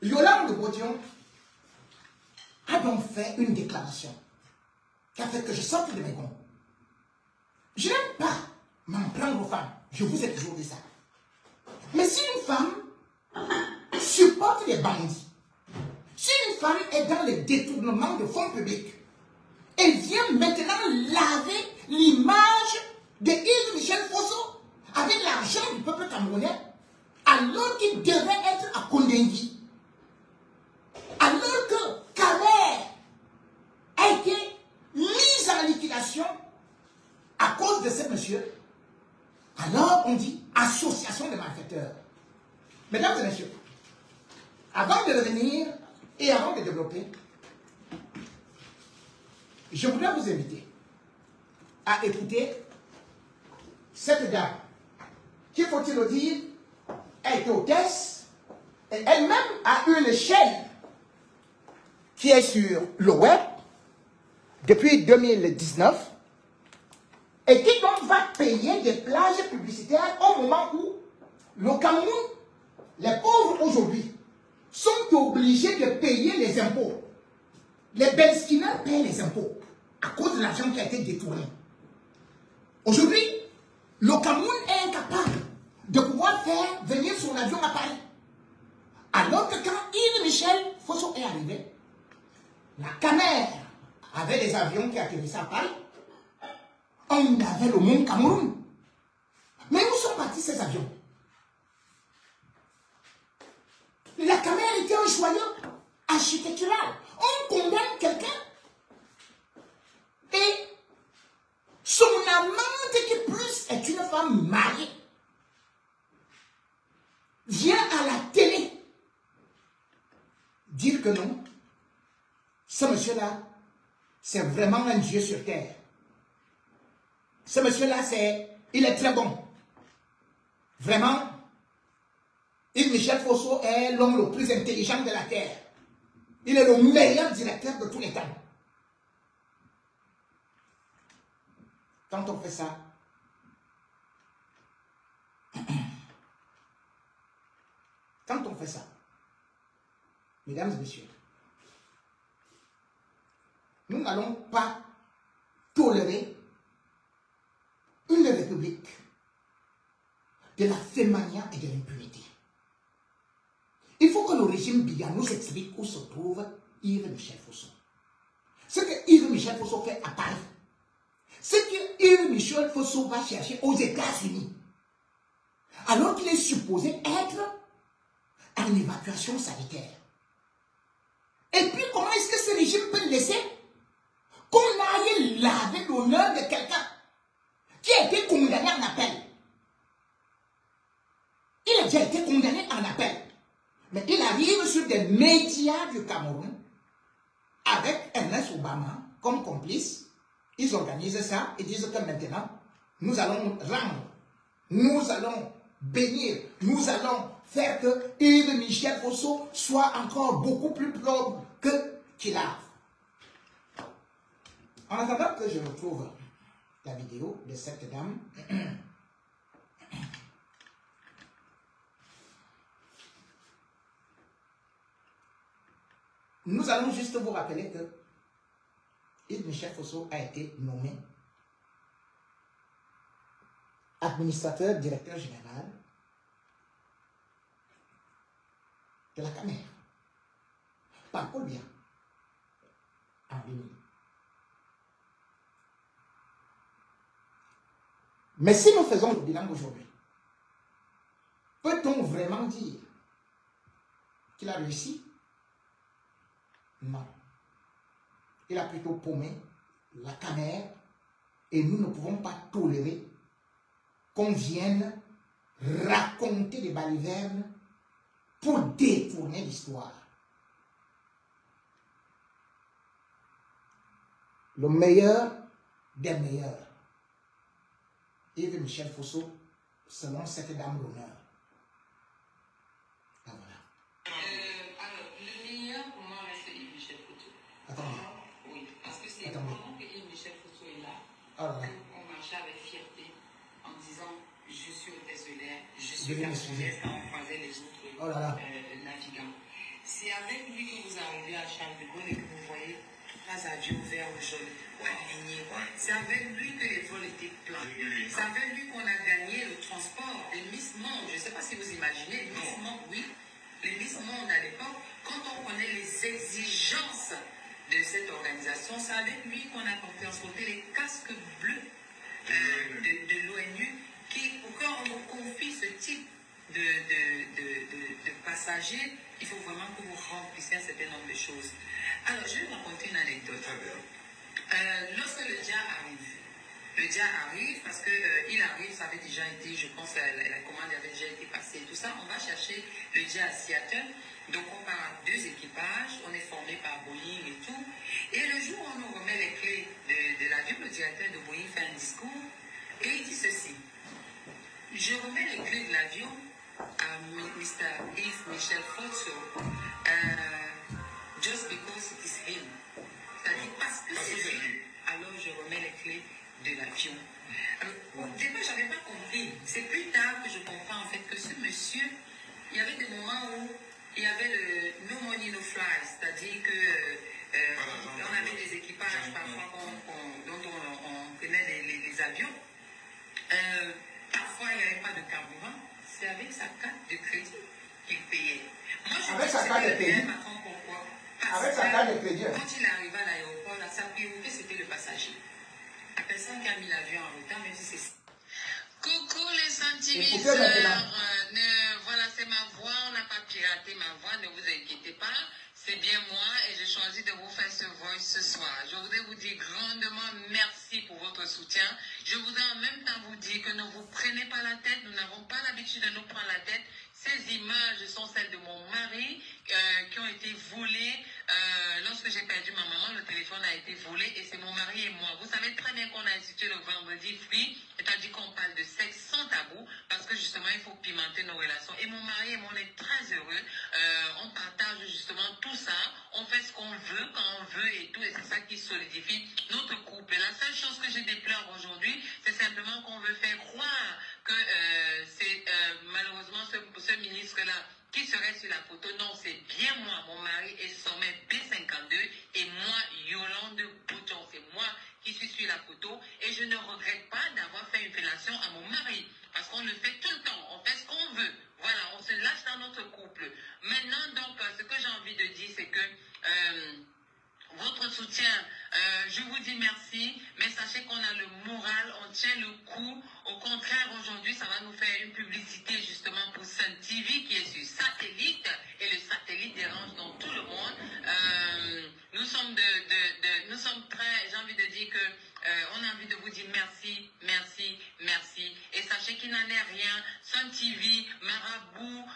[SPEAKER 1] Yolande Bodion, a donc fait une déclaration qui a fait que je sorte de mes gonds. Je n'aime pas m'en prendre aux femmes. Je vous ai toujours dit ça. Mais si une femme supporte les bandits, si une femme est dans le détournement de fonds publics, elle vient maintenant laver l'image de Yves Michel Fosso avec l'argent du peuple camerounais, alors qu'il devait être à Kondengui. Alors que Kamer a été mis en liquidation à cause de ce monsieur, alors on dit association de malfaiteurs. Mesdames et messieurs, avant de revenir et avant de développer, je voudrais vous inviter à écouter cette dame qui, faut-il le dire, a été hôtesse et elle-même a une chaîne qui est sur le web depuis 2019 et qui donc va payer des plages publicitaires au moment où le Cameroun, les pauvres aujourd'hui, sont obligés de payer les impôts. Les Belskiners payent les impôts à cause de l'argent qui a été détourné. Aujourd'hui, le Cameroun est incapable de pouvoir faire venir son avion à Paris. Alors que quand Yves Michel Fosso est arrivé, la Camer avait des avions qui atterrissaient à Paris. On avait le monde Cameroun. Mais où sont partis ces avions? La Camer était un joyau architectural. On condamne quelqu'un et son amante, qui plus est une femme mariée, vient à la télé dire que non, ce monsieur-là, c'est vraiment un dieu sur terre. Ce monsieur-là, il est très bon. Vraiment, Yves Michel Fosso est l'homme le plus intelligent de la terre. Il est le meilleur directeur de tous les temps. Quand on fait ça, mesdames et messieurs, nous n'allons pas tolérer une république de la fémania et de l'impunité. Il faut que le régime Biya nous explique où se trouve Yves Michel Fosso. Ce que Yves Michel Fosso fait à Paris, ce que Yves Michel Fosso va chercher aux États-Unis, alors qu'il est supposé être en évacuation sanitaire. Et puis comment est-ce que ce régime peut laisser qu'on aille laver l'honneur de quelqu'un qui a été condamné en appel? Il a déjà été condamné en appel. Mais il arrive sur des médias du Cameroun avec Ernest Obama comme complice. Ils organisent ça et disent que maintenant, nous allons rendre, nous allons bénir, nous allons faire que Yves Michel Fosso soit encore beaucoup plus propre que Kilaf. En attendant que je retrouve la vidéo de cette dame, nous allons juste vous rappeler que Yves Michel Fosso a été nommé administrateur, directeur général de la Camer par Paul Biya en 2000. Mais si nous faisons le bilan aujourd'hui, peut-on vraiment dire qu'il a réussi? Non. Il a plutôt paumé la caméra et nous ne pouvons pas tolérer qu'on vienne raconter des balivernes pour détourner l'histoire. Le meilleur des meilleurs, Yves Michel Fosso, selon cette dame d'honneur. Ah, voilà.
[SPEAKER 2] Alors, le meilleur pour moi reste Yves Michel Fosso.
[SPEAKER 1] Attendez.
[SPEAKER 2] Oui, parce que c'est pendant que Yves Michel Fosso est là, on marchait avec fierté en disant je suis hôtesse-de-l'air, je suis camerounaise quand on croisait les autres navigants. C'est avec lui que vous arrivez à Charles de Gaulle et que vous voyez trois avions verts ou jaunes alignés. C'est avec lui que les vols étaient pleins. C'est avec lui qu'on a gagné le transport des Miss Monde. Je ne sais pas si vous imaginez, les Miss Monde, oui. Les Miss Monde à l'époque, quand on connaît les exigences de cette organisation, c'est avec lui qu'on a transporté les casques bleus de l'ONU pour qu'on nous confie ce type de passagers. Il faut vraiment que vous remplissiez un certain nombre de choses. Alors, je vais vous raconter une anecdote. Lorsque le dia arrive, parce qu'il arrive, ça avait déjà été, je pense, la commande avait déjà été passée, tout ça, on va chercher le dia à Seattle. Donc, on part à 2 équipages, on est formé par Boeing et tout. Et le jour où on nous remet les clés de l'avion, le directeur de Boeing fait un discours et il dit ceci. Je remets les clés de l'avion à Mr. Yves Michel Fosso, just because it is him. C'est-à-dire parce que c'est lui, alors je remets les clés de l'avion. Alors, au début, je n'avais pas compris. C'est plus tard que je comprends en fait que ce monsieur, il y avait des moments où il y avait le no money, no fly, c'est-à-dire que on avait des équipages parfois dont on connaît les avions. Parfois, il n'y avait pas de carburant. C'est avec sa carte de crédit qu'il payait. Moi, je
[SPEAKER 1] avec sa carte de crédit.
[SPEAKER 2] Pourquoi?
[SPEAKER 1] Avec sa carte de crédit.
[SPEAKER 2] Quand il arriva à l'aéroport, sa priorité, c'était le passager. La personne qui a mis l'avion en retard, même si c'est... Coucou les centimiseurs, voilà c'est ma voix, on n'a pas piraté ma voix, ne vous inquiétez pas, c'est bien moi et j'ai choisi de vous faire ce voice ce soir. Je voudrais vous dire grandement merci pour votre soutien. Je voudrais en même temps vous dire que ne vous prenez pas la tête, nous n'avons pas l'habitude de nous prendre la tête. Ces images sont celles de mon mari qui ont été volées. Lorsque j'ai perdu ma maman, le téléphone a été volé et c'est mon mari et moi. Vous savez très bien qu'on a institué le vendredi free, c'est-à-dire qu'on parle de sexe sans tabou parce que justement il faut pimenter nos relations. Et mon mari et moi, on est très heureux. On partage justement tout ça. On fait ce qu'on veut quand on veut et tout. Et c'est ça qui solidifie notre couple. Et la seule chose que je déplore aujourd'hui, c'est simplement qu'on veut faire croire que c'est malheureusement ce ministre-là qui serait sur la photo. Non, c'est bien moi, mon mari est sommet B52 et moi, Yolande Bouton. C'est moi qui suis sur la photo et je ne regrette pas d'avoir fait une fellation à mon mari parce qu'on le fait tout le temps, on fait ce qu'on veut. Voilà, on se lâche dans notre couple. Maintenant, donc, ce que j'ai envie de dire, c'est que votre soutien, je vous dis merci, mais sachez qu'on a le moral, on tient le coup. Au contraire, aujourd'hui, ça va nous faire une publicité justement pour Sun TV qui est sur satellite et le satellite dérange dans tout le monde. Nous sommes très, j'ai envie de dire que on a envie de vous dire merci, merci, merci. Et sachez qu'il n'en est rien. Sun TV, Marabout,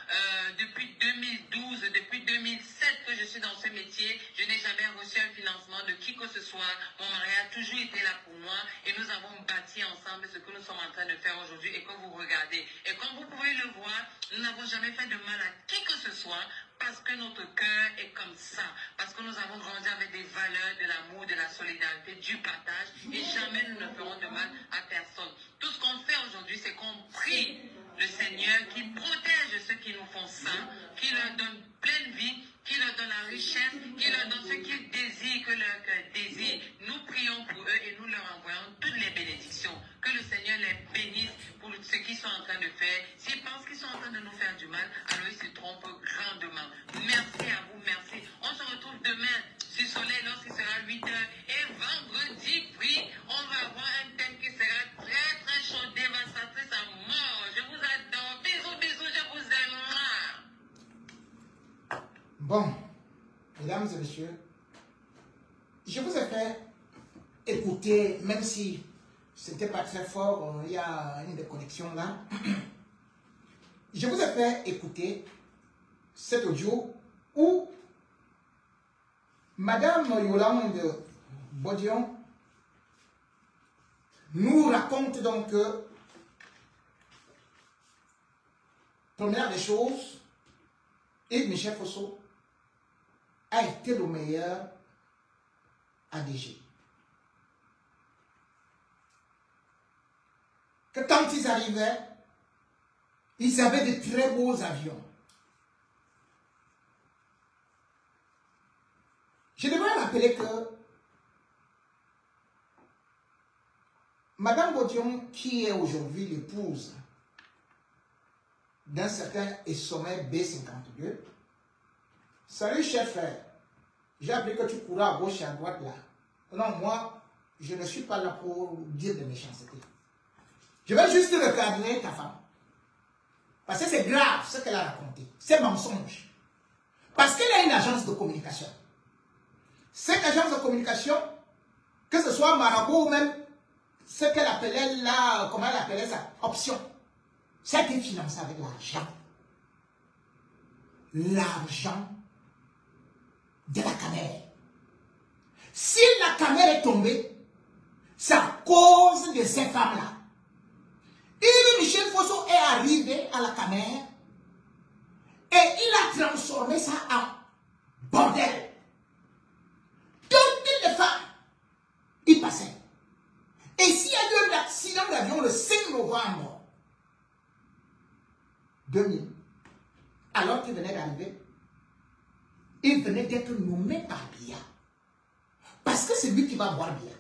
[SPEAKER 2] depuis 2012, depuis 2007 que je suis dans ce métier, je n'ai jamais reçu un financement de qui que ce soit. Mon mari a toujours été là pour moi et nous avons bâti ensemble ce que nous sommes en train de faire aujourd'hui et que vous regardez. Et comme vous pouvez le voir, nous n'avons jamais fait de mal à qui que ce soit parce que notre cœur est comme ça. Parce que nous avons grandi avec des valeurs de l'amour, de la solidarité, du partage et jamais nous ne ferons de mal à personne. Tout ce qu'on fait aujourd'hui, c'est qu'on prie le Seigneur qui protège ceux qui nous font ça, qui leur donne pleine vie, qui leur donne la richesse, qui leur donne ce qu'ils désirent, que leur cœur désire. Nous prions pour eux et nous leur envoyons toutes les bénédictions. Que le Seigneur les bénisse pour ce qu'ils sont en train de faire. S'ils pensent qu'ils sont en train de nous faire du mal, alors ils se trompent grandement. Merci à vous, merci. On se retrouve demain sur Soleil lorsqu'il sera 8h. Et vendredi, oui, on va avoir un thème qui sera très très chaud, dévastatrice à mort. Je vous adore. Bisous, bisous, je vous aime.
[SPEAKER 1] Bon, mesdames et messieurs, fait écouter, même si ce n'était pas très fort, il y a une déconnexion là. Je vous ai fait écouter cet audio où Madame Yolande Bodion nous raconte donc que, première des choses, Yves Michel Fosso a été le meilleur ADG. Que quand ils arrivaient, ils avaient de très beaux avions. Je devrais rappeler que Madame Bodion, qui est aujourd'hui l'épouse d'un certain sommet B52, salut cher frère, j'ai appris que tu courais à gauche et à droite là. Non, moi, je ne suis pas là pour dire de méchanceté. Je vais juste recadrer ta femme. Parce que c'est grave ce qu'elle a raconté. C'est mensonge. Parce qu'elle a une agence de communication. Cette agence de communication, que ce soit Marabout ou même ce qu'elle appelait là, comment elle appelait ça, option, ça a été financé avec l'argent. L'argent de la caméra. Si la caméra est tombée, c'est à cause de ces femmes-là. Et Michel Fosso est arrivé à la caméra et il a transformé ça en bordel. Toutes les femmes, il passait. Et s'il y a eu un accident d'avion le 5 novembre 2000, alors qu'il venait d'arriver, il venait d'être nommé par Biya. Parce que c'est lui qui va voir Biya.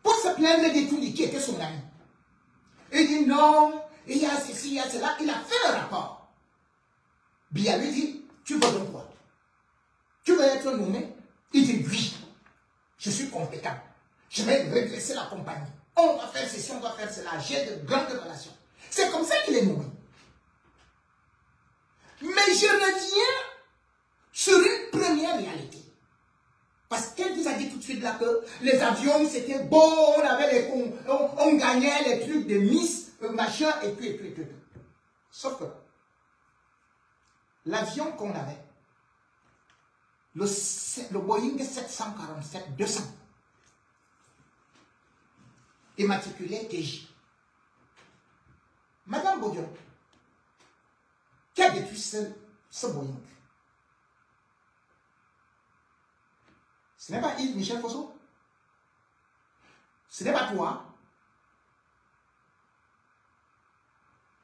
[SPEAKER 1] Pour se plaindre de tout qui était son ami. Il dit non, il y a ceci, il y a cela. Il a fait le rapport. Biya lui dit, tu veux donc quoi? Tu veux être nommé? Il dit oui, je suis compétent. Je vais redresser la compagnie. On va faire ceci, on va faire cela. J'ai de grandes relations. C'est comme ça qu'il est nommé. Mais je reviens sur une première réalité. Parce qu'elle vous a dit tout de suite là que les avions c'était beau, on gagnait les trucs de Miss, machin, et puis. Sauf que l'avion qu'on avait, le Boeing 747-200, immatriculé TJ. Madame Bodion, qui a détruit ce Boeing? Ce n'est pas Yves Michel Fosso. Ce n'est pas toi.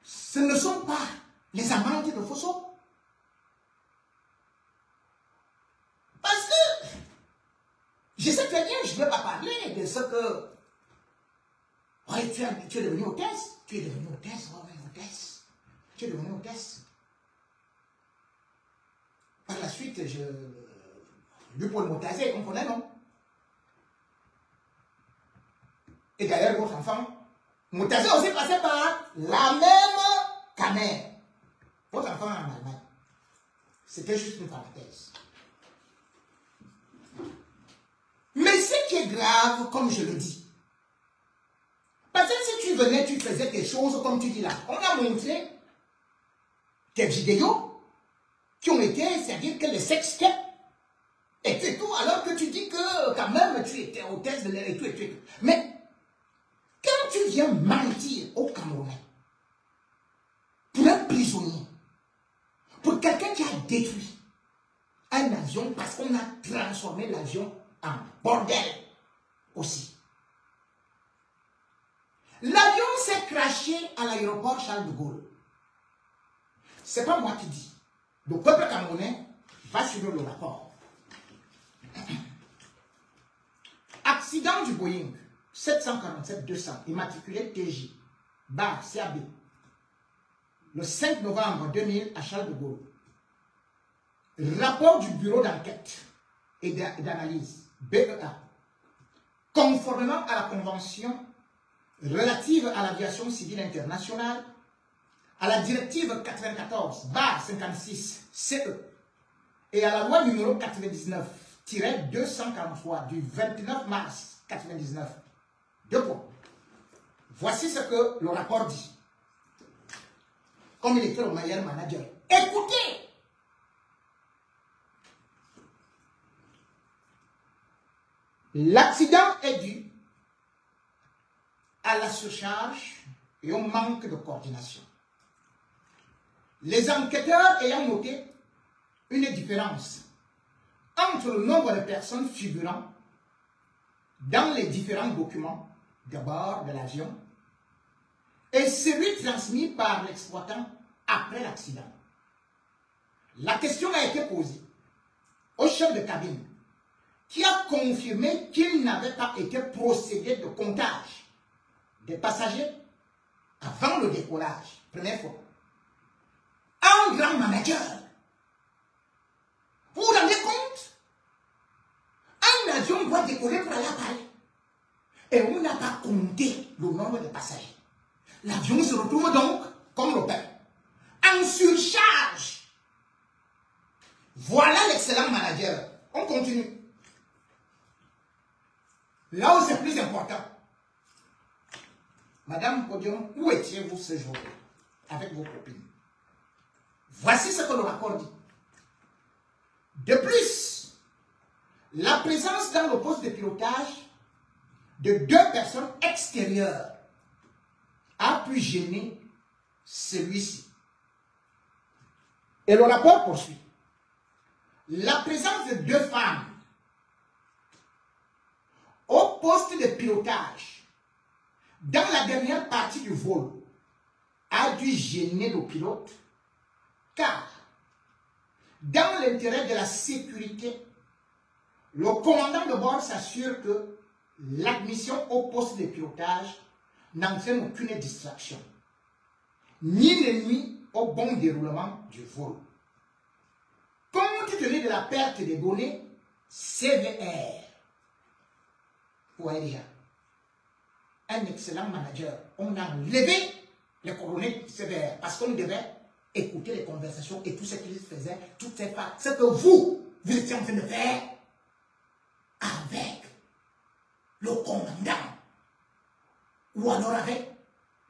[SPEAKER 1] Ce ne sont pas les amantes de Fosso. Parce que je sais très bien, je ne vais pas parler de ce que... Ouais, tu es devenu hôtesse. Tu es devenu hôtesse. Oh, mais hôtesse. Tu es devenu hôtesse. Par la suite, lui pour le Moutazé, on connaît, non? Et d'ailleurs, votre enfant, Moutazé aussi passé par la même caméra. Votre enfant en Allemagne. C'était juste une parenthèse. Mais ce qui est grave, comme je le dis, parce que si tu venais, tu faisais quelque chose comme tu dis là, on a montré des vidéos qui ont été, c'est-à-dire que le sextape et tout, alors que tu dis que quand même tu étais hôtesse de l'air et tout. Mais quand tu viens mentir au Camerounais, pour un prisonnier, pour quelqu'un qui a détruit un avion parce qu'on a transformé l'avion en bordel aussi. L'avion s'est crashé à l'aéroport Charles de Gaulle. C'est pas moi qui dis. Le peuple camerounais va suivre le rapport. Accident du Boeing 747-200, immatriculé TJ, bar CAB, le 5 novembre 2000 à Charles de Gaulle. Rapport du bureau d'enquête et d'analyse, BEA, conformément à la convention relative à l'aviation civile internationale, à la directive 94-56 CE et à la loi numéro 99 243 du 29 mars 1999. 2 points. Voici ce que le rapport dit. Comme il était le meilleur manager. Écoutez! L'accident est dû à la surcharge et au manque de coordination. Les enquêteurs ayant noté une différence entre le nombre de personnes figurant dans les différents documents de bord de l'avion et celui transmis par l'exploitant après l'accident. La question a été posée au chef de cabine qui a confirmé qu'il n'avait pas été procédé de comptage des passagers avant le décollage. Première fois. Un grand manager. Vous vous rendez compte? Un avion doit décoller pour aller à Paris. Et on n'a pas compté le nombre de passagers. L'avion se retrouve donc, comme le père, en surcharge. Voilà l'excellent manager. On continue. Là où c'est plus important. Madame Podium, où étiez-vous ce jour avec vos copines? Voici ce que le rapport dit. De plus, la présence dans le poste de pilotage de 2 personnes extérieures a pu gêner celui-ci. Et le rapport poursuit. La présence de 2 femmes au poste de pilotage dans la dernière partie du vol a dû gêner le pilote car dans l'intérêt de la sécurité, le commandant de bord s'assure que l'admission au poste de pilotage n'entraîne aucune distraction, ni ne nuit au bon déroulement du vol. Compte tenu de la perte des données CVR, vous voyez déjà, un excellent manager, on a enlevé les coordonnées CVR parce qu'on devait écouter les conversations et tout ce qu'ils faisaient, toutes ces phases, ce que vous étiez en train de faire avec le commandant ou alors avec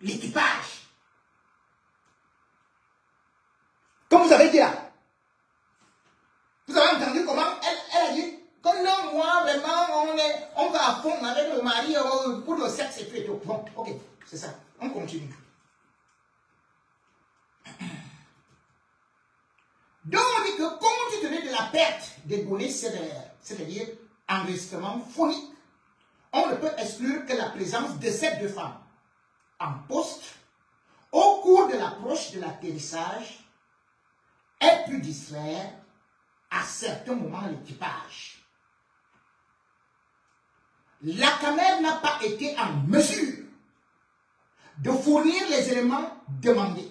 [SPEAKER 1] l'équipage. Comme vous avez dit là, vous avez entendu comment elle a dit que non, moi vraiment on va à fond avec le mari pour le sexe et tout et tout. Bon, ok, c'est ça, on continue. Donc on dit que compte tenu de la perte des données sévères, c'est-à-dire enregistrement phonique, on ne peut exclure que la présence de ces 2 femmes en poste au cours de l'approche de l'atterrissage ait pu distraire à certains moments l'équipage. La caméra n'a pas été en mesure de fournir les éléments demandés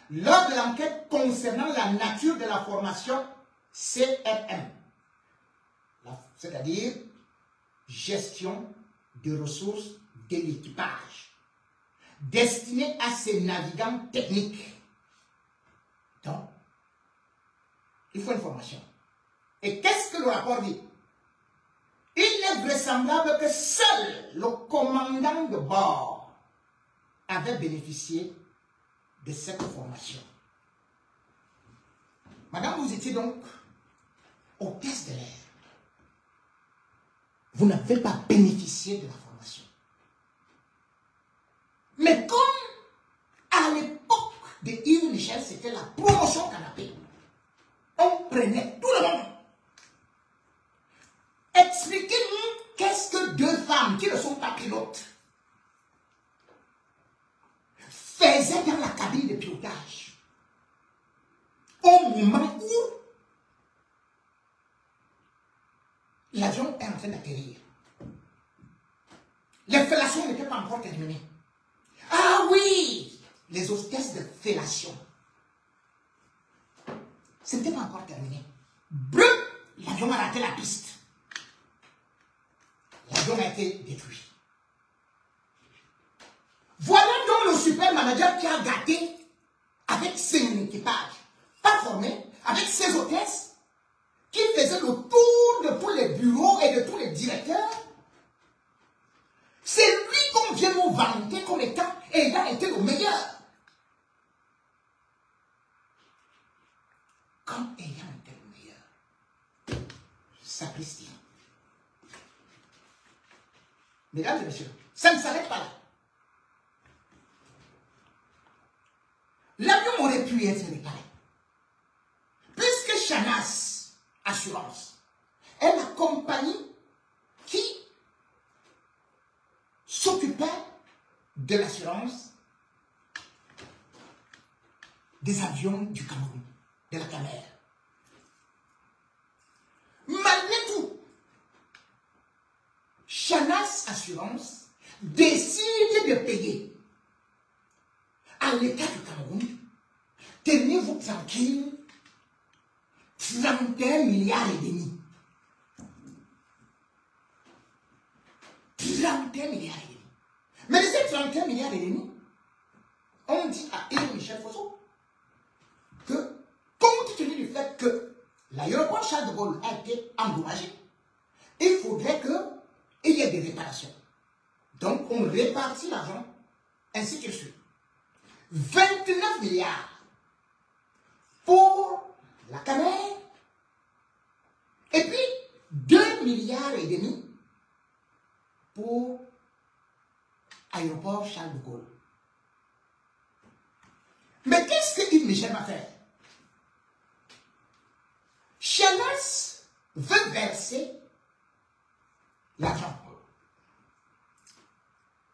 [SPEAKER 1] lors de l'enquête concernant la nature de la formation CRM, c'est-à-dire gestion de ressources de l'équipage, destinée à ces navigants techniques. Donc, il faut une formation. Et qu'est-ce que le rapport dit? Il est vraisemblable que seul le commandant de bord avait bénéficié de cette formation. Madame, vous étiez donc hôtesse de l'air. Vous n'avez pas bénéficié de la formation. Mais comme à l'époque de Yves Michel, c'était la promotion canapé, on prenait tout le monde. Expliquez-nous qu'est-ce que 2 femmes qui ne sont pas pilotes faisaient dans la cabine de pilotage au moment où l'avion est en train d'atterrir. Les fellations n'étaient pas encore terminées. Ah oui, les hôtesses de fellation. Ce n'était pas encore terminé. Bleu, l'avion a raté la piste. L'avion a été détruit. Voilà donc le super manager qui a gâté avec ses équipages, pas formés, avec ses hôtesses, qui faisaient le tour de les bureaux et de tous les directeurs. C'est lui qu'on vient nous vanter comme étant ayant été le meilleur. Comme ayant été le meilleur. Sapristi. Mesdames et messieurs, ça ne s'arrête pas là. L'avion aurait pu être réparé. Puisque Chanas Assurance est la compagnie qui s'occupait de l'assurance des avions du Cameroun, de la Camer. Malgré tout, Chanas Assurance décide de payer à l'État du Cameroun, tenez-vous tranquille, 31 milliards et demi. 31 milliards et demi. Mais de ces 31 milliards et demi, on dit à Yves Michel Fosso que, compte tenu du fait que l'aéroport Charles de Gaulle a été endommagé, il faudrait qu'il y ait des réparations. Donc, on répartit l'argent ainsi que suit. 29 milliards pour la Camer et puis 2 milliards et demi pour l'aéroport Charles de Gaulle. Mais qu'est-ce que Yves Michel va faire? Chanas veut verser l'argent.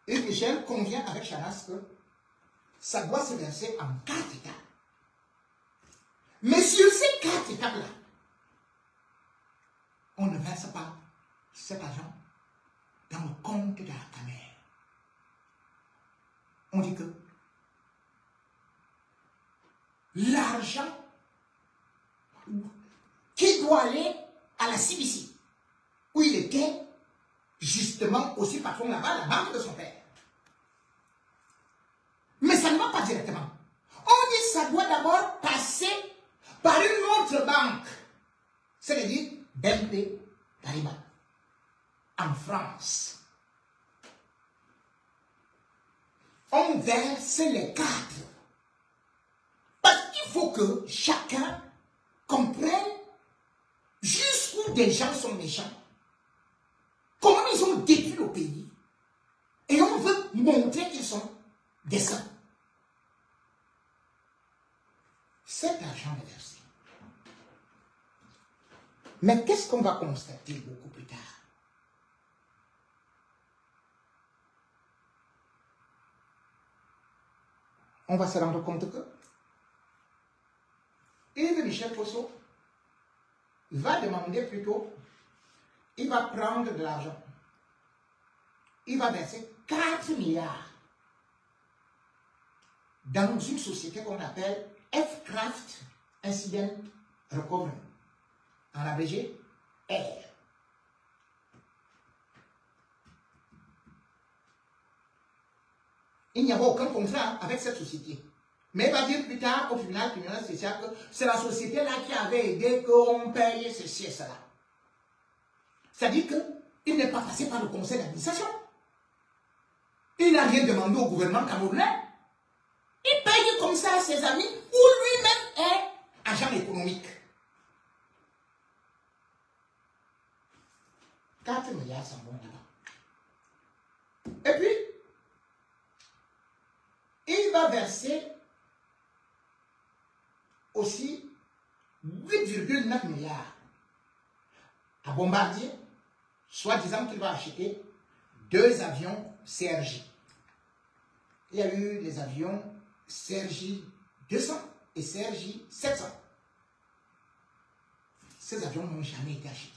[SPEAKER 1] Yves Michel convient avec Chanas que ça doit se verser en 4 étapes. Mais sur ces 4 étapes-là, on ne verse pas cet argent dans le compte de la Camer. On dit que l'argent qui doit aller à la CBC, où il était justement aussi patron là-bas, la banque de son père. Mais ça ne va pas directement. On dit que ça doit d'abord passer par une autre banque, c'est-à-dire BNP Paribas, en France. On verse les 4. Parce qu'il faut que chacun comprenne jusqu'où des gens sont méchants, comment ils ont détruit le pays, et on veut montrer qu'ils sont décents. Cet argent est versé. Mais qu'est-ce qu'on va constater beaucoup plus tard? On va se rendre compte que Yves Michel Fosso va demander plutôt, il va prendre de l'argent. Il va verser 4 milliards dans une société qu'on appelle F-Craft Incident Recovery. En abrégé, R. Il n'y avait aucun contrat avec cette société. Mais il va dire plus tard, au tribunal spécial, que c'est la société-là qui avait aidé qu'on paye ceci et cela. C'est-à-dire qu'il n'est pas passé par le conseil d'administration. Il n'a rien demandé au gouvernement camerounais. Il paye comme ça à ses amis, où lui-même est agent économique. 4 milliards sont bons là-bas. Et puis, il va verser aussi 8,9 milliards à Bombardier, soit disant qu'il va acheter 2 avions CRJ. Il y a eu les avions CRJ 200 et CRJ 700. Ces avions n'ont jamais été achetés.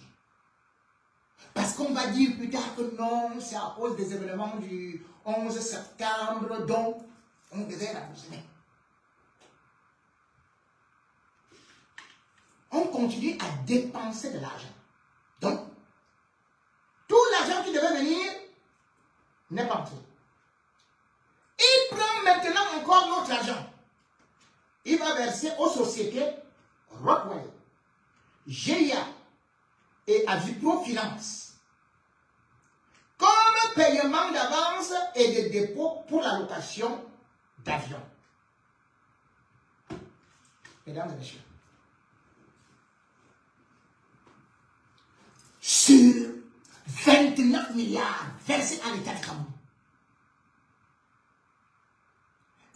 [SPEAKER 1] Parce qu'on va dire plus tard que non, c'est à cause des événements du 11 septembre dont on devait l'abandonner. On continue à dépenser de l'argent. Donc, tout l'argent qui devait venir n'est pas entré. Il prend maintenant encore l'autre argent. Il va verser aux sociétés Rockwell, GIA, et Avipro Finance comme paiement d'avance et de dépôt pour la location d'avions. Mesdames et messieurs, sur 29 milliards versés à l'État du Cameroun,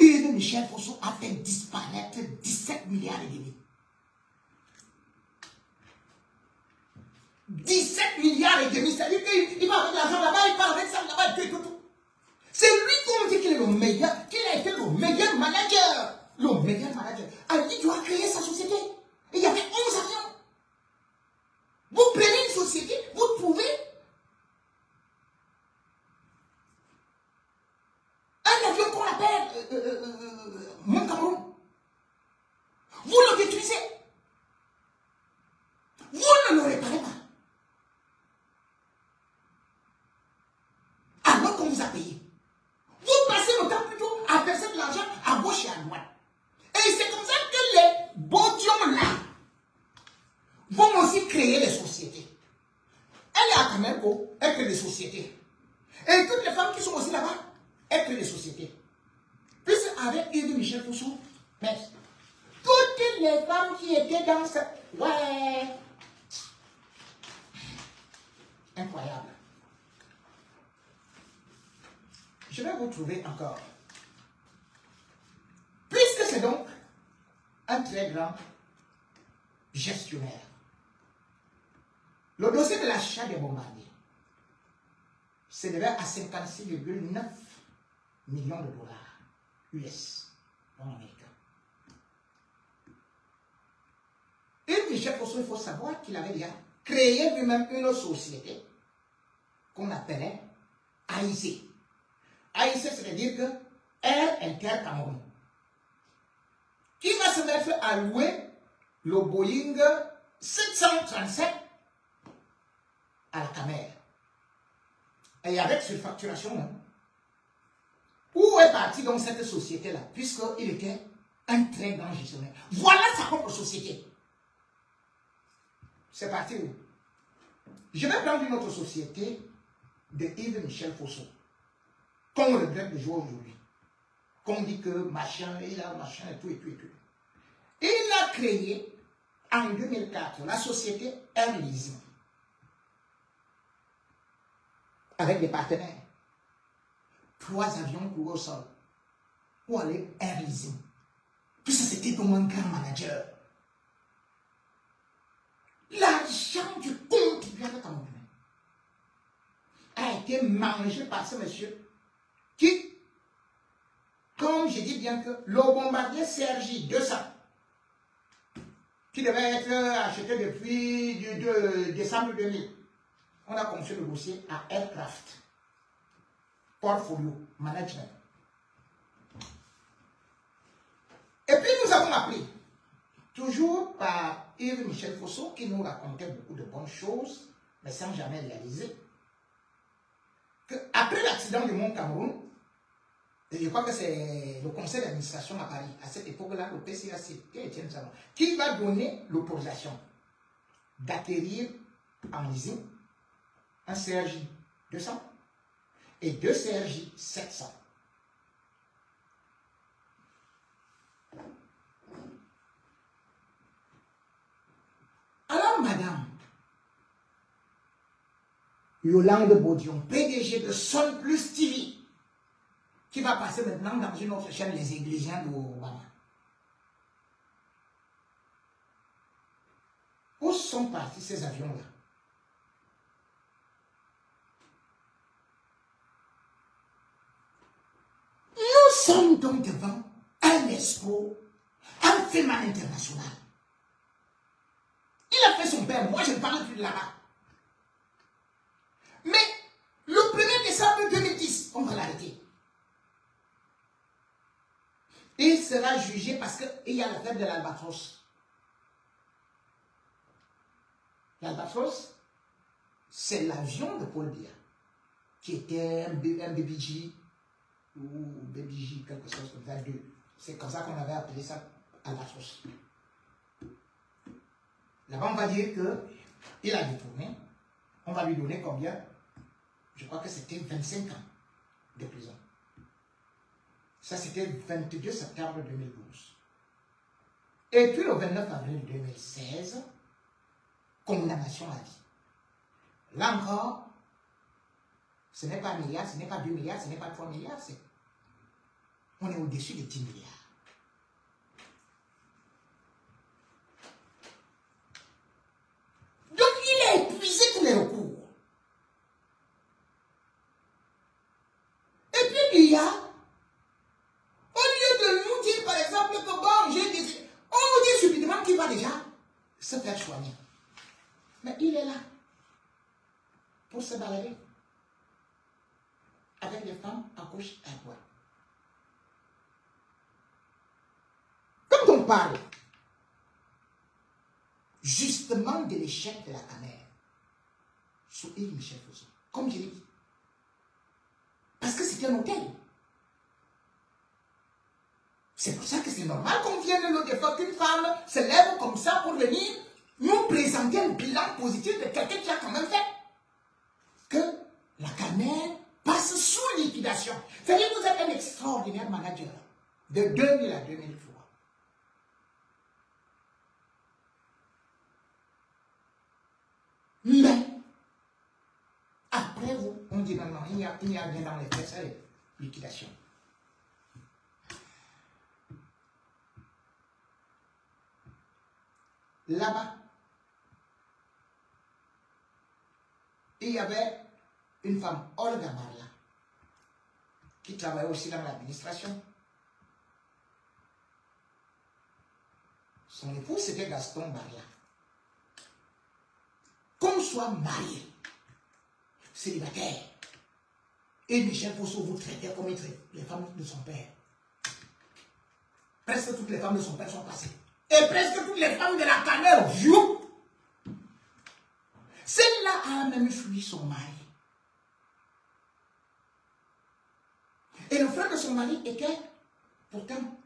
[SPEAKER 1] Yves Michel Fosso a fait disparaître 17 milliards et demi. 17 milliards et demi, c'est-à-dire qu'il va avec l'argent là-bas, il part avec ça là-bas, tout. C'est lui qui nous dit qu'il est le meilleur, qu'il a été le meilleur manager. Le meilleur manager. Alors, il doit créer sa société. Et il y avait 11 avions. Vous prenez une société, vous trouvez un avion qu'on appelle Mon Cameroun. Vous le détruisez. Vous ne le réparez pas. Alors qu'on vous a payé. Vous passez le temps plutôt à verser de l'argent à gauche et à droite. Et c'est comme ça que les bodions-là vont aussi créer des sociétés. Elle est à Cameroun, elle crée des sociétés. Et toutes les femmes qui sont aussi là-bas, elles créent des sociétés. Puis avec Yves Michel Fosso, mais toutes les femmes qui étaient dans cette... Ouais. Incroyable. Je vais vous trouver encore. Puisque c'est donc un très grand gestionnaire. Le dossier de l'achat des bombardiers s'élevait à 56,9 millions de dollars US, non américains. Et Michel Fosso, il faut savoir qu'il avait déjà créé lui-même une société qu'on appelait AIC. AIC, c'est-à-dire que Air Inter Cameroun, qui va se mettre à louer le Boeing 737 à la Camer. Et avec surfacturation, hein. Où est partie donc cette société-là, puisqu'il était un très grand gestionnaire. Voilà sa propre société. C'est parti où? Je vais prendre une autre société de Yves Michel Fosso, qu'on regrette de jouer aujourd'hui. Qu'on dit que machin, il a machin et tout et tout et tout. Il a créé en 2004 la société Air Leasing avec des partenaires. 3 avions pour au sol. Où aller Air Leasing. Tout ça, c'était comme un grand manager. L'argent du contribuable camerounais a été mangé par ce monsieur qui, comme je dis bien que le bombardier CRJ 200, qui devait être acheté depuis décembre 2000, on a conçu le dossier à Aircraft Portfolio Management. Et puis nous avons appris, toujours par Yves Michel Fosso, qui nous racontait beaucoup de bonnes choses, mais sans jamais réaliser, qu'après l'accident du Mont Cameroun, et je crois que c'est le conseil d'administration à Paris, à cette époque-là, le PCAC, qui va donner l'autorisation d'acquérir en leasing un CRJ 200 et 2 CRJ 700. Alors, madame Yolande Bodion, PDG de Sun Plus TV, qui va passer maintenant dans une autre chaîne, Les Inglisiens de Obama. Où sont partis ces avions-là? Nous sommes donc devant un escroc, un phénomène international. Il a fait son père, moi je ne parle plus de là-bas. Mais le 1er décembre 2010, on va l'arrêter. Il sera jugé parce qu'il y a l'affaire de l'Albatros. L'Albatros, c'est l'avion de Paul Biya, qui était un BBJ, ou BBJ, quelque chose comme ça, 2. C'est comme ça qu'on avait appelé ça Albatros. Là-bas, on va dire que Il a détourné. On va lui donner combien? Je crois que c'était 25 ans de prison. Ça, c'était le 22 septembre 2012. Et puis le 29 avril 2016, condamnation à vie. Là encore, ce n'est pas 1 milliard, ce n'est pas 2 milliards, ce n'est pas 3 milliards, on est au-dessus de 10 milliards. Donc il a épuisé tous les recours. Et puis il y a, au lieu de nous dire par exemple que bon, j'ai des... On nous dit subitement qu'il va déjà se faire soigner. Mais il est là pour se balader avec des femmes à gauche et à droite. Quand on parle justement de l'échec de la Camer sous Yves Michel Fosso, comme je l'ai dit, parce que c'était un hôtel. C'est pour ça que c'est normal qu'on vienne l'autre fois qu'une femme se lève comme ça pour venir nous présenter un bilan positif de quelqu'un qui a quand même fait que la Camer passe sous liquidation. C'est-à-dire que vous êtes un extraordinaire manager de 2000 à 2003. Mais, après vous, on dit non, non, il n'y a rien dans les faits, c'est liquidation. Là-bas, il y avait une femme, Olga Barla, qui travaillait aussi dans l'administration. Son époux, c'était Gaston Barla. Qu'on soit marié, célibataire, et Michel Fosso vous traitait comme il traitait les femmes de son père. Presque toutes les femmes de son père sont passées. Et presque toutes les femmes de la Camer, celle-là a même fui son mari. Et le frère de son mari était pourtant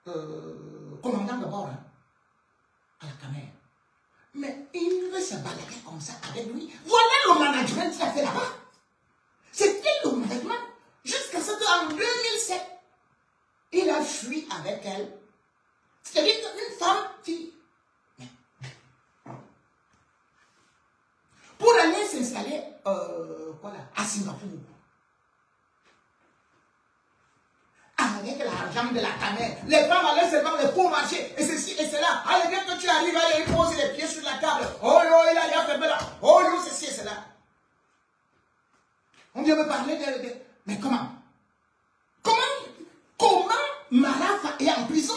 [SPEAKER 1] commandant de bord à la Camer. Mais il veut se balader comme ça avec lui. Voilà le management qu'il a fait là-bas. C'était le management. Jusqu'à ce qu'en 2007, il a fui avec elle. C'est-à-dire qu'une femme qui... Pour aller s'installer à Singapour. Avec l'argent de la Camer, les femmes allaient seulement les faux marchés, et ceci et cela. Allez, dès que tu arrives, allez poser les pieds sur la table. Oh yo, il a déjà fait là. Oh yo, ceci et cela. On vient me parler de... Mais comment Maraf est en prison?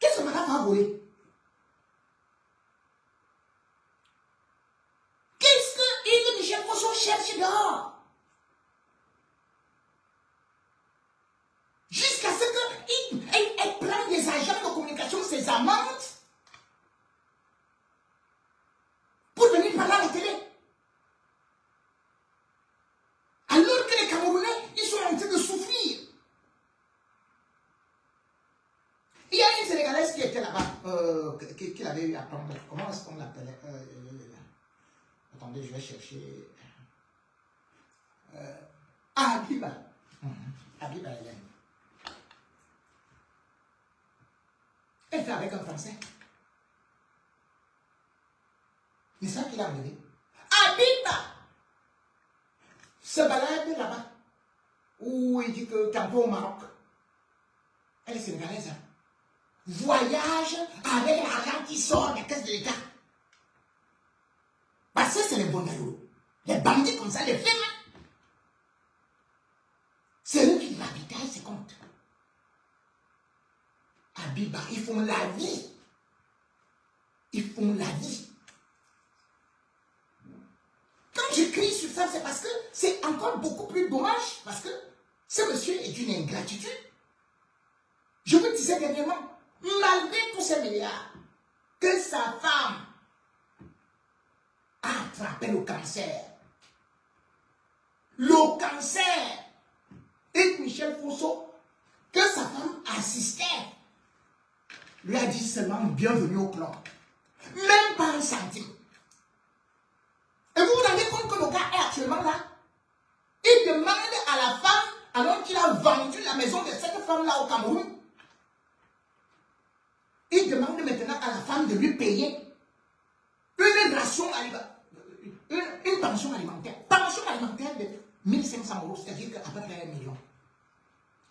[SPEAKER 1] Qu'est-ce que Maraf a volé? Qu'est-ce que Yves Michel Fosso cherche dehors? Jusqu'à ce qu'elle prenne des agents de communication, ses amantes, pour venir parler à la télé. Alors que les Camerounais, ils sont en train de souffrir. Il y a une Sénégalaise qui était là-bas, qui avait eu à prendre. Comment est-ce qu'on l'appelait? Attendez, je vais chercher. Abiba. Abiba Hélène. Elle fait avec un Français. Mais ça qu'il a enlevé. Abiba se balade là-bas. Où il dit que tantôt au Maroc. Elle est sénégalaise. Voyage avec l'argent qui sort des caisses de l'État. Parce que c'est les bondalos. Les bandits comme ça, les femmes. C'est eux qui ravitaillent ses comptes. Abiba, ils font la vie. Ils font la vie. Quand j'écris sur ça, c'est parce que c'est encore beaucoup plus dommage. Parce que ce monsieur est d'une ingratitude. Je vous disais dernièrement, malgré tous ces milliards, que sa femme a attrapé le cancer. Le cancer. Et Michel Fosso, que sa femme assistait, lui a dit seulement bienvenue au club. Même pas un centime. la maison de cette femme-là au Cameroun. Il demande maintenant à la femme de lui payer une ration alimentaire, une pension alimentaire. Pension alimentaire de 1500 €, c'est-à-dire qu'à peu près 1 million.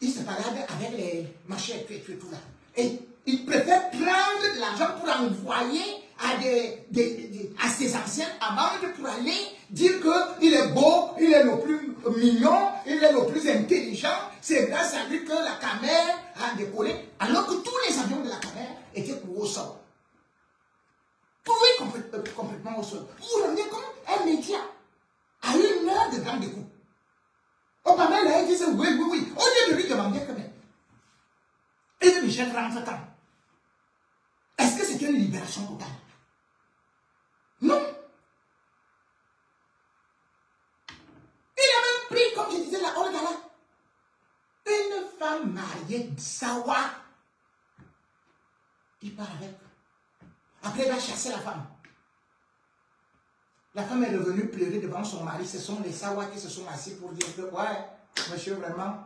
[SPEAKER 1] Il se balade avec les machins et tout là. Et il préfère prendre de l'argent pour envoyer à ses anciennes amantes pour aller dire qu'il est beau, il est le plus mignon, il est le plus intelligent. C'est grâce à lui que la Camer a décollé, alors que tous les avions de la Camer étaient pour au sol. Tout est complètement au sol. Vous vous rendez compte, un média a 1 heure de grande écoute. Obama là, il disait oui. Au lieu de lui demander quand même. Et de Michel rentre quand? Est-ce que c'est une libération totale? Non. Il a même pris, comme je disais, la Olga là, une femme mariée, Sawa. Il part avec. Après, il a chassé la femme. La femme est revenue pleurer devant son mari. Ce sont les Sawa qui se sont assis pour dire que, ouais, monsieur, vraiment,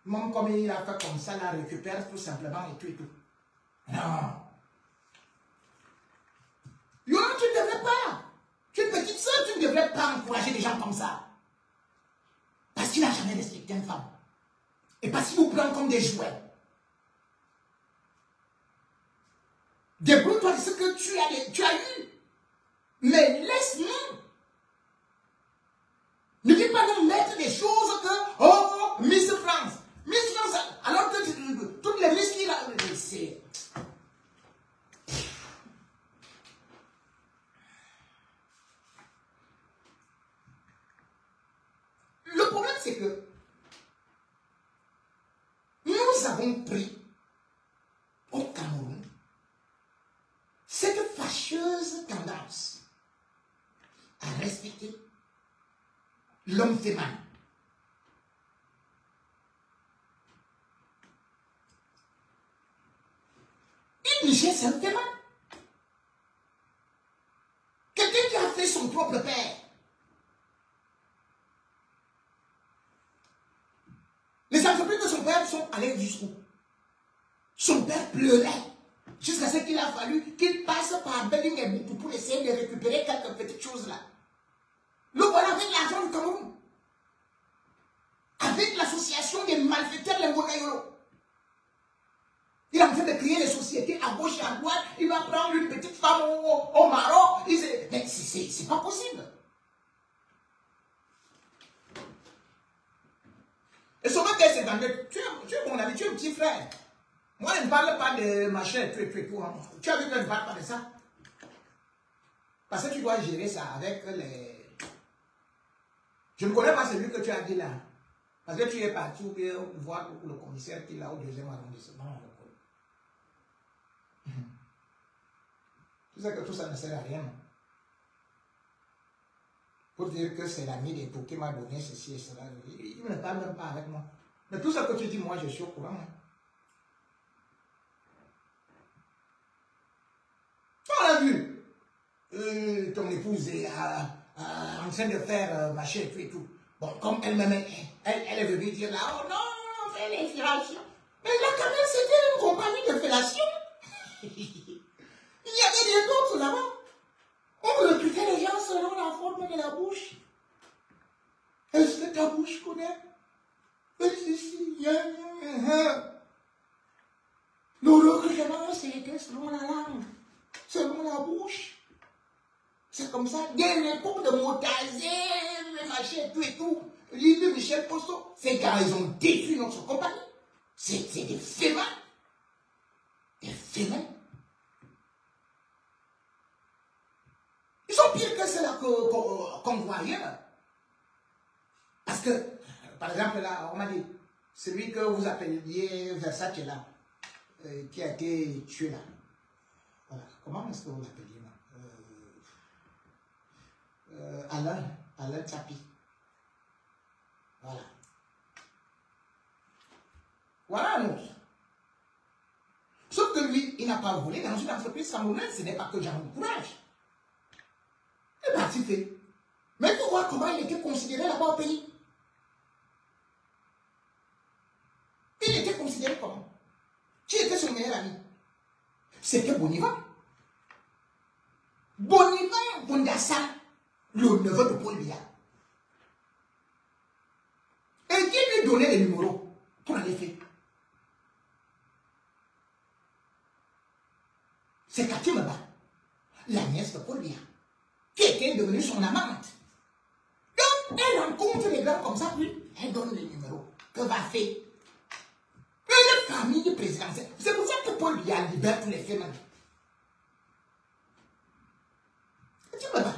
[SPEAKER 1] même comme il a fait comme ça, la récupère tout simplement et tout et tout. Non. Yo, tu ne devrais pas. Tu es une petite soeur, tu ne devrais pas encourager des gens comme ça. Parce qu'il n'a jamais respecté une femme. Et parce qu'il vous prend comme des jouets. Débrouille-toi de ce que tu as eu. Mais laisse-nous. Ne dis pas nous mettre des choses que, oh, Miss France. Miss France, alors que toutes les Miss qui là, c'est... Le problème, c'est que nous avons pris au Cameroun cette fâcheuse tendance à respecter l'homme féminin. Une Niger, c'est un féminin. Quelqu'un qui a fait son propre père. Les entreprises de son père sont allées jusqu'où? Son père pleurait. Jusqu'à ce qu'il a fallu qu'il passe par Belling et Boutou pour essayer de récupérer quelques petites choses là. Le voilà avec l'argent du Cameroun. Avec l'association des malfaiteurs, les Monayolo. Il est en train de créer les sociétés à gauche et à droite. Il va prendre une petite femme au Maroc. Mais c'est pas possible. Et son mec, c'est dans le... Tu es mon ami, tu es un petit frère. Moi, je ne parle pas de machin, tout. Hein. Tu as vu que je ne parle pas de ça? Parce que tu dois gérer ça avec les... Je ne connais pas celui que tu as dit là. Parce que tu es parti voir le commissaire qui est là au 2e arrondissement. Tu sais que tout ça ne sert à rien. Pour dire que c'est l'ami des tout qui m'a donné ceci et cela. Il ne parle même pas avec moi. Mais tout ce que tu dis, moi, je suis au courant. Hein. On l'a vu. Ton épouse est en train de faire machin et tout. Bon, comme elle-même, elle est venue dire là, oh non, on fait les fellations. Mais là, quand même, c'était une compagnie de fellation. Il y avait des autres là-bas. On recrutait les gens selon la forme de la bouche. Est-ce que ta bouche connaît? Le recrutement, c'était selon la langue, selon la bouche. C'est comme ça. Dès l'époque de Montazé, machin, tout et tout, l'île de Michel Posto, ces gars, ils ont détruit notre compagnie. C'est des fémins. Des fémins. Ils sont pires que ceux-là qu'on voit ailleurs. Parce que, par exemple, là, on m'a dit, celui que vous appeliez Versace là, qui a été tué là. Voilà. Comment est-ce que vous l'appeliez là? Alain Tchapi. Voilà. Voilà un autre. Sauf que lui, il n'a pas volé dans une entreprise camerounaise, ce n'est pas que j'ai un courage. Il est parti fait. Mais il faut voir comment il était considéré là-bas au pays. c'était Bonivan. Bonivan Bondassa, le neveu de Paul Biya. Et qui lui donnait les numéros pour aller faire? C'est Cathy Meba, la nièce de Paul Biya, qui était devenue son amante. Donc, elle rencontre les gars comme ça, puis elle donne les numéros. Que va faire? Une famille présidentielle. C'est pour ça que Paul Biya libère tous les femmes. Cathy Meba.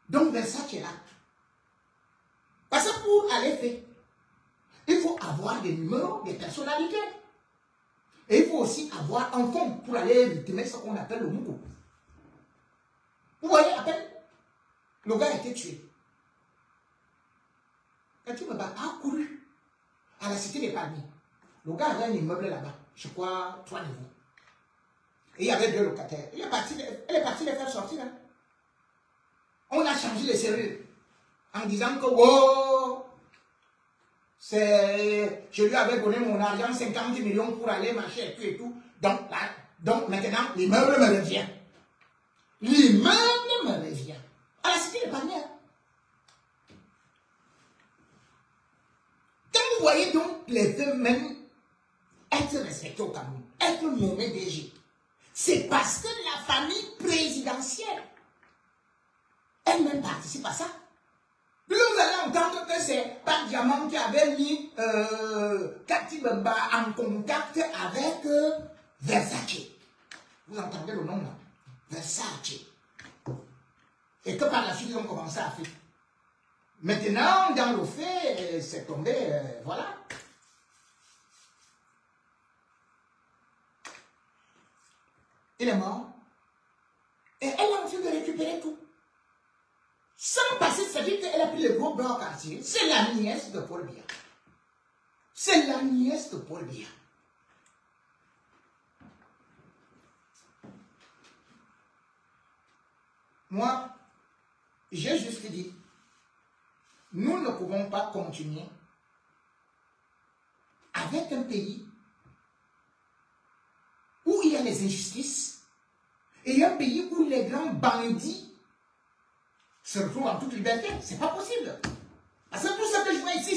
[SPEAKER 1] Donc, Versace est là. Parce que pour aller faire, il faut avoir des numéros, des personnalités. Et il faut aussi avoir un fonds pour aller rythmer ce qu'on appelle le Moukou. Vous voyez, à peine, le gars a été tué. Cathy Meba a couru à la cité des Palmiers. Le gars avait un immeuble là-bas, je crois 3 niveaux. Et il y avait 2 locataires. Elle est partie les faire sortir. Hein. On a changé les serrures en disant que oh, je lui avais donné mon argent, 50 millions pour aller marcher et tout. Donc maintenant, l'immeuble me revient. L'immeuble me revient. À la cité des Palmiers. Quand vous voyez donc les deux même être respectés au Cameroun, être nommés DG, c'est parce que la famille présidentielle elle-même participe à ça. Puis vous allez entendre que c'est Pat Diamant qui avait mis Cathy Meba en contact avec Versace. Vous entendez le nom là? Versace. Et que par la suite, ils ont commencé à faire. Maintenant, dans le fait, c'est tombé, voilà. Il est mort. Et elle a envie de récupérer tout. Sans passer, c'est-à-dire qu'elle a pris le gros bras au quartier. C'est la nièce de Paul Biya. C'est la nièce de Paul Biya. Moi, j'ai juste dit, nous ne pouvons pas continuer avec un pays où il y a les injustices et un pays où les grands bandits se retrouvent en toute liberté. C'est pas possible. Parce que tout ce que je vois ici,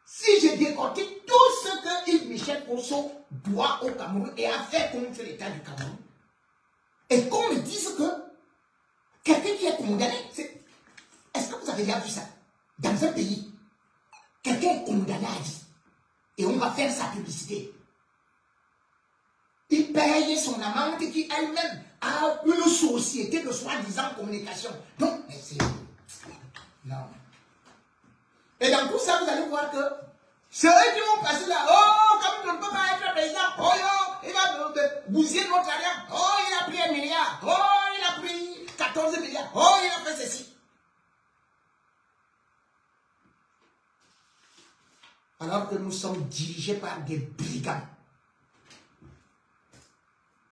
[SPEAKER 1] si je décortique tout ce que Yves Michel Poso doit au Cameroun et a fait contre l'État du Cameroun, et qu'on me dise que quelqu'un qui est condamné, est-ce que vous avez déjà vu ça? Dans un pays, quelqu'un est condamné à vie et on va faire sa publicité. Il paye son amante qui elle-même a une société de soi-disant communication. Donc, mais c'est... Non. Et dans tout ça, vous allez voir que ceux qui vont passer là, oh, comme on ne peut pas être président, oh, yo, il va bousiller notre alliance, oh, il a pris 1 milliard, oh, il a pris 14 milliards, oh, il a fait ceci. Alors que nous sommes dirigés par des brigands.